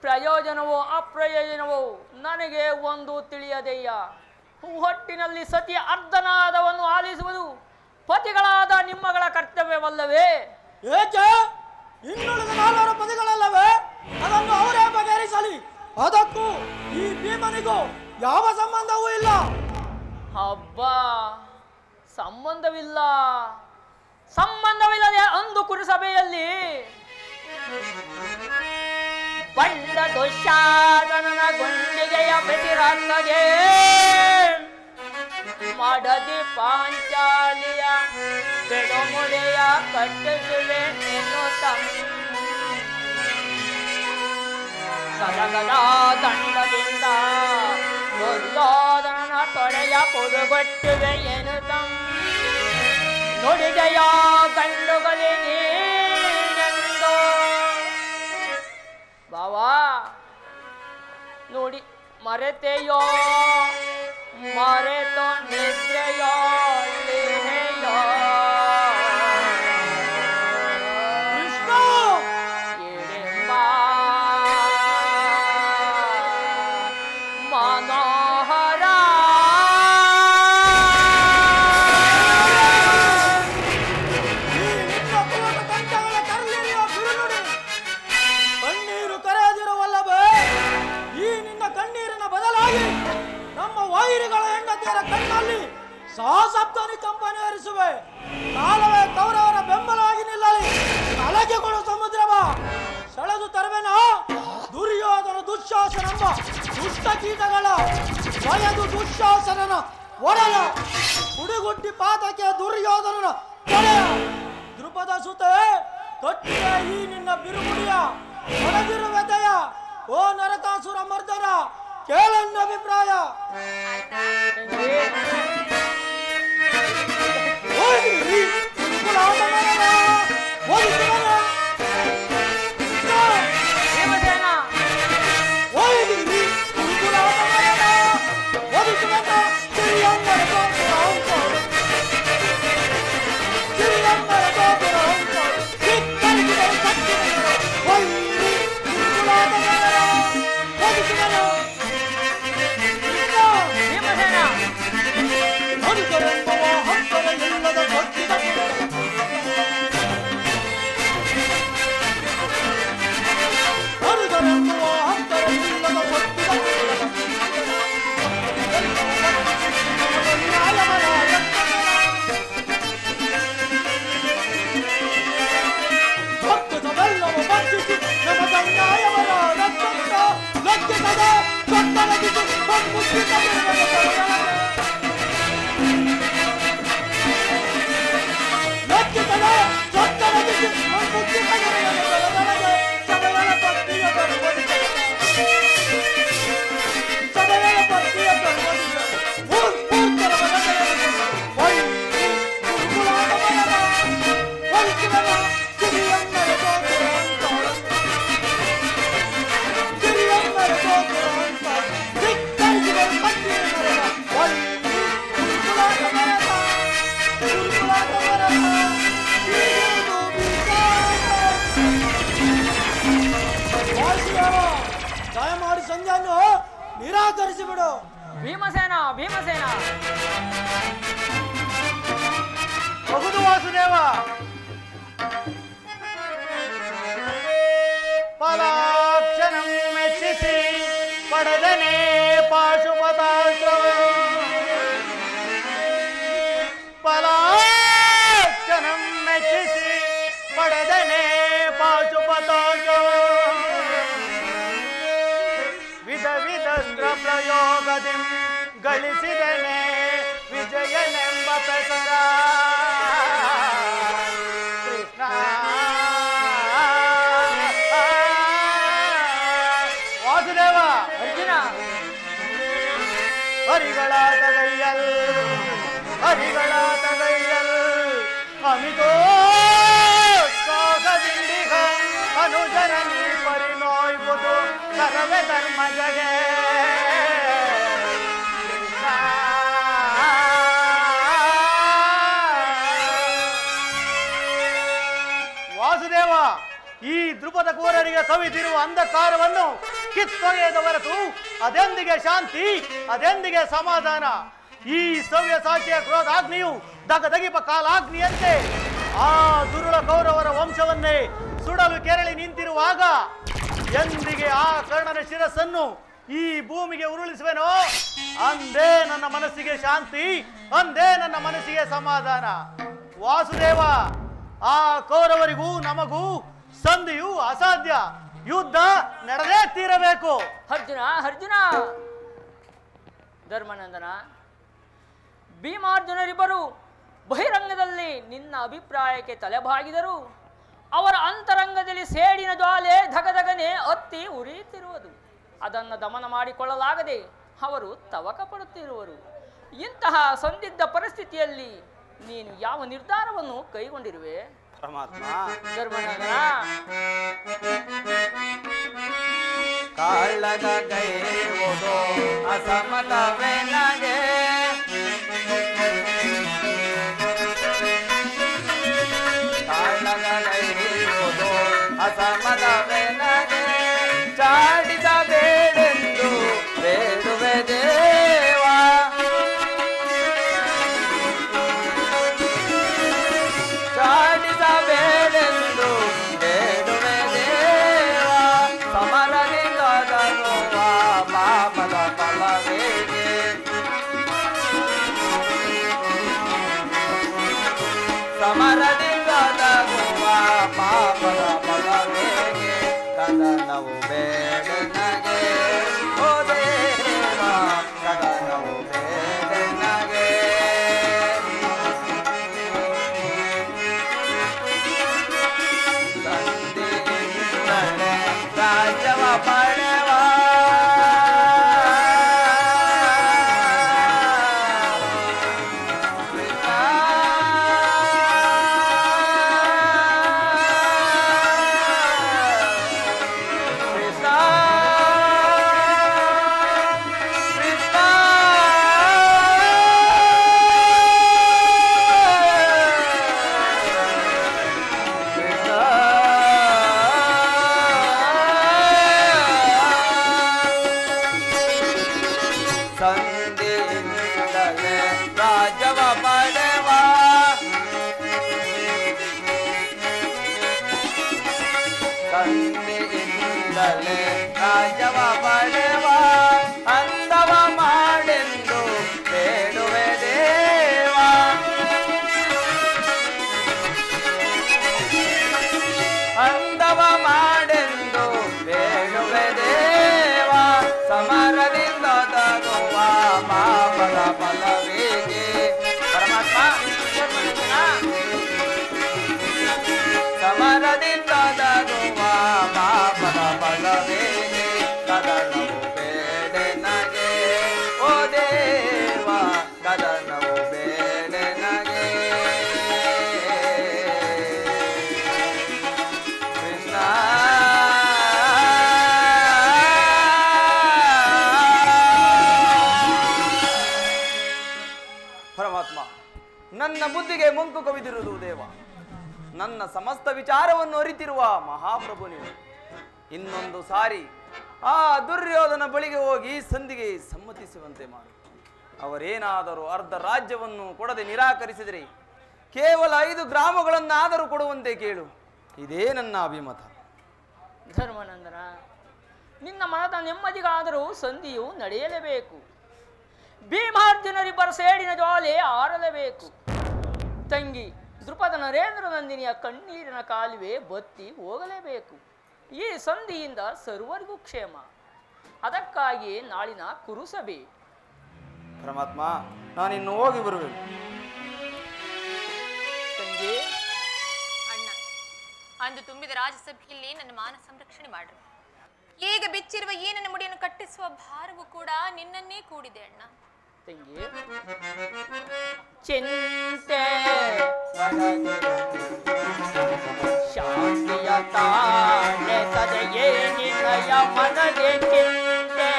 ಪ್ರಯೋಜನವೋ ಅಪ್ರಯೋಜನವೋ ನನಗೆ ಒಂದು ತಿಳಿಯದೆಯ್ಯ. ಹೊಟ್ಟಿನಲ್ಲಿ ಸತಿ ಅರ್ಧನಾದವನ್ನು ಆಲಿಸುವುದು ಪತಿಗಳಾದ ನಿಮ್ಮಗಳ ಕರ್ತವ್ಯವಲ್ಲವೇ? ಏಕೆ? ಇನ್ನುಳಿದ 4 ಪದಿಗಳಲ್ಲವೇ? ಅದನ್ನು ಅವರೇ ಬಗೆಹರಿಸಲಿ. ಅದಕ್ಕೂ ಈ ಭೀಮನಿಗೂ ಯಾವ ಸಂಬಂಧವೂ ಇಲ್ಲ. ಹಬ್ಬಾ, ಸಂಬಂಧವಿಲ್ಲದೆ ಅಂದು ಕುರುಸಭೆಯಲ್ಲಿ ಬಂಡ ದುಶ್ಯಾಸನನ ಗುಂಡಿಗೆಯ ಪ್ರತಿರಾತ್ತದೆ ಮಾಡದಿ ಪಾಂಚಾಲಿಯ ಬೆಡಮುಡೆಯ ಕಟ್ಟಿಸುವೆ ಎನ್ನುತ್ತ ಗದಗದ ದಂಡದಿಂದ ದುರ್ಯೋಧನನ ತೊಡೆಯ ಕೊಡುಗೊಟ್ಟುವೆ ಎನ್ನುತ್ತ ನುಡಿಗೆಯ ಗಂಡುಗಳಿಗೆ ಬಾವಾ ನೋಡಿ ಮರೆತೆಯೋ ಮರೆತೋ ನಿದ್ರೆಯೋ ಲೇಹೆಯೋ ಕೃಷ್ಣ, ಎಡೆಂಬ ಮನೋಹರ ಈ ನಿನ್ನ ಕುಲದ ಕಂಠಗಳ ಕರ್ಲಿರಿಯ ಬಿರುನುಡಿ ಕಣ್ಣೀರು ಕರೆಯದಿರುವಲ್ಲವೇ? ಕ್ಷತ್ರಿಯರ ಕಣ್ಣಲ್ಲಿ ಸಹಸಪ್ತನಿ ಕಂಪನಿ ಹರಿಸುವೆ. ಕಾಲವೇ ಕೌರವರ ಬೆಂಬಲವಾಗಿ ನಿಲ್ಲಲಿ. ಅಲಗೆಗಳು ಸಮುದ್ರವ ಸೆಳೆದು ತರುವೆನ. ದುರ್ಯೋಧನ ದುಶ್ಯಾಸನೆಂಬ ದುಷ್ಟ ಕೀಟಗಳ ಭಯದು ದುಶ್ಯಾಸನನ ಒಡೆಯ. ಹುಡುಗುಟ್ಟಿ ಪಾತಕ್ಕೆ ದುರ್ಯೋಧನನ ಒಡೆಯ. ದೃಪದ ಸುತೆ ಕಟ್ಟಿಗೆ ಈ ನಿನ್ನ ಬಿರುಮುಡಿಯ ಒಡೆದಿರುವ ದಯ. ಓ ನರಕಾಸುರ ಮರ್ದನ ಕೇಳನ್ನ ಅಭಿಪ್ರಾಯ. ದಯಮಾಡಿ ಸಂಜೆಯನ್ನು ನಿರಾಕರಿಸಿ ಬಿಡು. ಭೀಮಸೇನ ಭೀಮಸೇನ ಬಹುದು ವಾಸುದೇವ. ಪಲಾಕ್ಷಣಂ ಮೆಚ್ಚಿಸಿ ಪಡೆದನೆ ಪಾಶುಪತಾಸ್ತ್ರ. ಪಲಾಕ್ಷಣಂ ಮೆಚ್ಚಿಸಿ ಪಡೆದನೆ ಪಾಶುಪತಾಸ್ತ್ರ. ವಿಧ ವಿಧಸ್ತ್ರ ಪ್ರಯೋಗದಿ ಗಳಿಸಿದನೆ ವಿಜಯನೆಂಬ ಪ್ರಸರ. ಕೃಷ್ಣ ವಾಸುದೇವ. ಅರ್ಜುನ ಹರಿಗಳಾದ ಗೈಯಲ್ ಹರಿಗಳಾದ ಗೈಯಲ್ ಅಮಿತೋ ಸಾಗದಿಂಡಿಗ ಅನುಜನ ನೀ ಪರಿನೋಯ್ಬುದು ಕರವೆ ಧರ್ಮ ಜಗೆ. ವಾಸುದೇವ, ಈ ದ್ರುಪದ ಕೋರರಿಗೆ ಕವಿದಿರುವ ಅಂಧಕಾರವನ್ನು ಕಿತ್ತೊಗೆಯದ ಹೊರತು ಅದೆಂದಿಗೆ ಶಾಂತಿ, ಅದೆಂದಿಗೆ ಸಮಾಧಾನ. ಈ ಸವ್ಯ ಸಾಚಿಯ ಕ್ರೋಧಾಗ್ನಿಯು ದಗದಗಿಪ ಕಾಲಾಗ್ನಿಯಂತೆ ಆ ದುರುಳ ಕೌರವರ ವಂಶವನ್ನೇ ಸುಡಲು ಕೆರಳಿ ನಿಂತಿರುವಾಗ ಎಂದಿಗೆ ಆ ಕರ್ಣನ ಶಿರಸ್ಸನ್ನು ಈ ಭೂಮಿಗೆ ಉರುಳಿಸುವೆನೋ ಅಂದೇ ನನ್ನ ಮನಸ್ಸಿಗೆ ಶಾಂತಿ, ಅಂದೇ ನನ್ನ ಮನಸ್ಸಿಗೆ ಸಮಾಧಾನ. ವಾಸುದೇವ, ಆ ಕೌರವರಿಗೂ ನಮಗೂ ಸಂಧಿಯು ಅಸಾಧ್ಯ. ಯುದ್ಧ ನಡೆದೇ ತೀರಬೇಕು. ಅರ್ಜುನ ಅರ್ಜುನ ಧರ್ಮನಂದನ, ಭೀಮಾರ್ಜುನರಿಬ್ಬರು ಬಹಿರಂಗದಲ್ಲಿ ನಿನ್ನ ಅಭಿಪ್ರಾಯಕ್ಕೆ ತಲೆಬಾಗಿದರು. ಅವರ ಅಂತರಂಗದಲ್ಲಿ ಸೇಡಿನ ಜ್ವಾಲೆ ಧಗಧಗನೆ ಹತ್ತಿ ಉರಿಯುತ್ತಿರುವುದು. ಅದನ್ನು ದಮನ ಮಾಡಿಕೊಳ್ಳಲಾಗದೆ ಅವರು ತವಕ ಪಡುತ್ತಿರುವರು. ಇಂತಹ ಸಂದಿಗ್ಧ ಪರಿಸ್ಥಿತಿಯಲ್ಲಿ ನೀನು ಯಾವ ನಿರ್ಧಾರವನ್ನು ಕೈಗೊಂಡಿರುವೆ? ಪರಮಾತ್ಮ, ಧರ್ಮನಂದನ, ಕಾಳಗ ಕೈಯುವುದು ಅಸಮತವೆನಗೆ, ಕಾಳಗ ಕೈಯುವುದು ಅಸಮತವೆನಗೆ, ಚಾಡಿದ ಬೇಡೆಂದು ಬೇಡುವೆ ದೇವ, ಚಾಡಿದ ಬೇಡೆಂದು ಬೇಡುವೆ ದೇವ, ಸಮರದಿಂದ ಪಾಪದ ಫಲವೇಗೆ ಸಂಧಿಯಿಂದಲೇ ರಾಜವ ಪಡೆವ ಸಂಧಿಯಿಂದಲೇ ರಾಜವ ಪಡೆವ ಅಂದವ ಮಾಡೆಂದು ಬೇಡುವೆ ದೇವ ಅಂದವ ಮಾಡೆಂದು ಬೇಡುವೆ ದೇವ ಸಮರದಿಂದ ತಗುವ ಪಾಪದ ಫಲವೇಗೆ ಪರಮಾತ್ಮ ಸಮರದಿಂದ ತಗುವ ಪಾಪದ ಫಲವೇಗೆ ಕದನವು ಬೇಡೆ ನಗೆ ಓ ದೇವ ಕದನವು ಬೇಡೆ ನಗೆ ಕೃಷ್ಣ ಪರಮಾತ್ಮ ನನ್ನ ಬುದ್ಧಿಗೆ ಮಂಕು ಕವಿದಿರುವುದು ದೇವ ನನ್ನ ಸಮಸ್ತ ವಿಚಾರವನ್ನು ಅರಿತಿರುವ ಮಹಾಪ್ರಭು ನೀವು ಇನ್ನೊಂದು ಸಾರಿ ಆ ದುರ್ಯೋಧನ ಬಳಿಗೆ ಹೋಗಿ ಸಂಧಿಗೆ ಸಮ್ಮತಿಸುವಂತೆ ಮಾಡು ಅವರೇನಾದರೂ ಅರ್ಧ ರಾಜ್ಯವನ್ನು ಕೊಡದೆ ನಿರಾಕರಿಸಿದರೆ ಕೇವಲ 5 ಗ್ರಾಮಗಳನ್ನಾದರೂ ಕೊಡುವಂತೆ ಕೇಳು ಇದೇ ನನ್ನ ಅಭಿಮತ ಧರ್ಮನಂದನ ನಿನ್ನ ಮನದ ನೆಮ್ಮದಿಗಾದರೂ ಸಂಧಿಯು ನಡೆಯಲೇಬೇಕು ಭೀಮಾರ್ಜುನರಿಬ್ಬರ ಸೇಡಿನ ಜ್ವಾಲೆ ಆರಲೇಬೇಕು ತಂಗಿ ದೃಪದ ನರೇಂದ್ರ ನಂದಿನಿಯ ಕಣ್ಣೀರಿನ ಕಾಲುವೆ ಬತ್ತಿ ಹೋಗಲೇಬೇಕು ಈ ಸಂಧಿಯಿಂದ ಸರ್ವರಿಗೂ ಕ್ಷೇಮ ಅದಕ್ಕಾಗಿ ನಾಳಿನ ಕುರುಸಭೆ ಪರಮಾತ್ಮ ನಾನಿನ್ನು ಹೋಗಿ ಬರುವೆನು ತಂಗಿ ಅಣ್ಣ ಅಂದು ತುಂಬಿದ ರಾಜಸಭೆಯಲ್ಲಿ ನನ್ನ ಮಾನ ಸಂರಕ್ಷಣೆ ಮಾಡ್ರಿ ಈಗ ಬಿಚ್ಚಿರುವ ಈ ನನ್ನ ಮುಡಿಯನ್ನು ಕಟ್ಟಿಸುವ ಭಾರವು ಕೂಡ ನಿನ್ನನ್ನೇ ಕೂಡಿದೆ ಅಣ್ಣ ತಂಗಿ ಚಿಂತೆ ಶಾಂತಿಯ ತಾಳೆ ಸದೆಯೇ ನಿನ್ನಯ ಮನದೆ ಚಿಂತೆ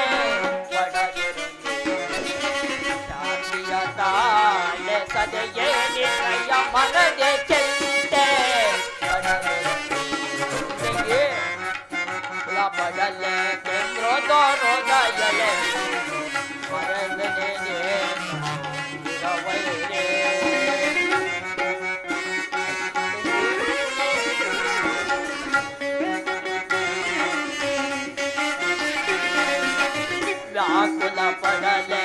ಶಾಂತಿಯ ತಾಳೆ ಸದೆಯೇ ನಿನ್ನಯ ಮನದೆ ಚಿಂತೆ ತಂಗಿ ಪಡಲೆ ರೋದಯಲೆ ಮರದನೆ ವ್ಯಾಕುಲ ಪಡಲೆ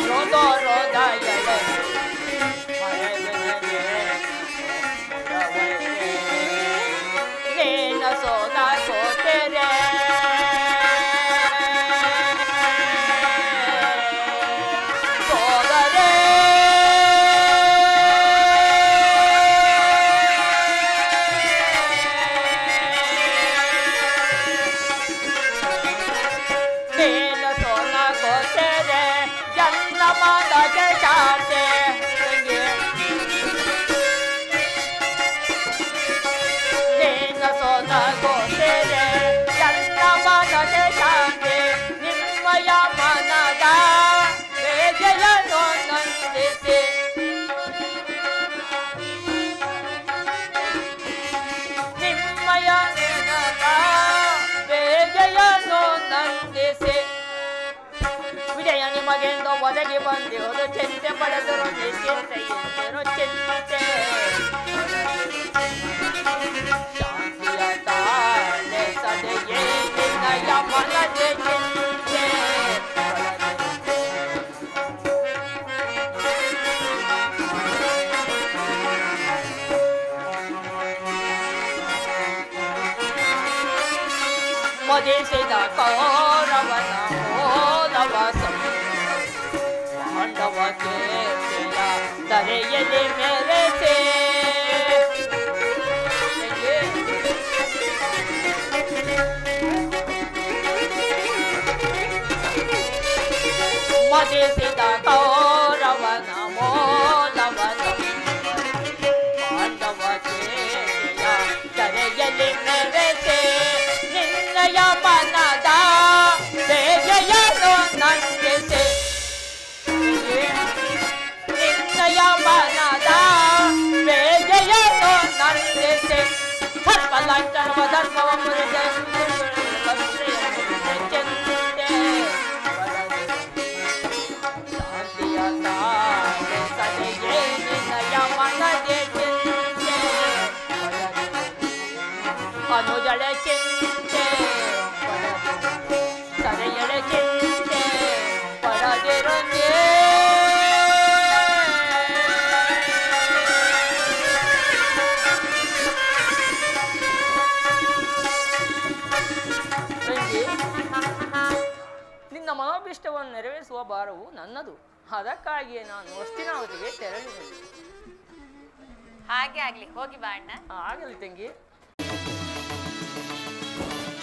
ರೋದಯಲೆ ರೇನ ಸೋನ ಸೋತೆರೆ ವಿಜಯ ನಿಮಗೆಂದು ಒದಗಿ ಬಂದಿವರು ಚಿಂತೆ ಪಡೆದರು ಚಿಂತೆಯಿಂದರು ಚಿಂತೆ ಶಾಂತಿಯ ತಾಳೆ ಸದೆಯೇ ನಿನ್ನಯ ಮನದೆ ಚಿಂತೆ ಮದಿಸಿದ ಕೌರವನ ಹೋದವ ಪಾಂಡವ ಕೇಳಿದ ತರೆಯಲ್ಲಿ ಮೆರೆಸೆ ಮದಿಸಿದ ಕೌರವನ ಮೋದವ ಪಾಂಡವ ಕೇಳಿದ ತರೆಯಲ್ಲಿ ಮೆರೆಸೆ ನಿನ್ನಯ ಮನದ ಬೇಗೆಯನ್ನು ನಂದಿಸೆ ನಿನ್ನಯ ಮನದ ಬೇಗೆಯನ್ನು ನಂದಿಸೆ ಸರ್ವಲಂಚನವ ಧರ್ಮವ ಮುರಿದೆ ಚಿಂತೆ ನಿನ್ನ ಮನೋಭಿಷ್ಟವನ್ನು ನೆರವೇರಿಸುವ ಭಾರವು ನನ್ನದು. ಅದಕ್ಕಾಗಿಯೇ ನಾನು ಹಸ್ತಿನಾವತಿಗೆ ತೆರಳಿದೆ. ಹಾಗೆ ಆಗ್ಲಿ, ಹೋಗಿ ಬಾ ಅಣ್ಣ. ಆಗಲಿ ತಂಗಿ.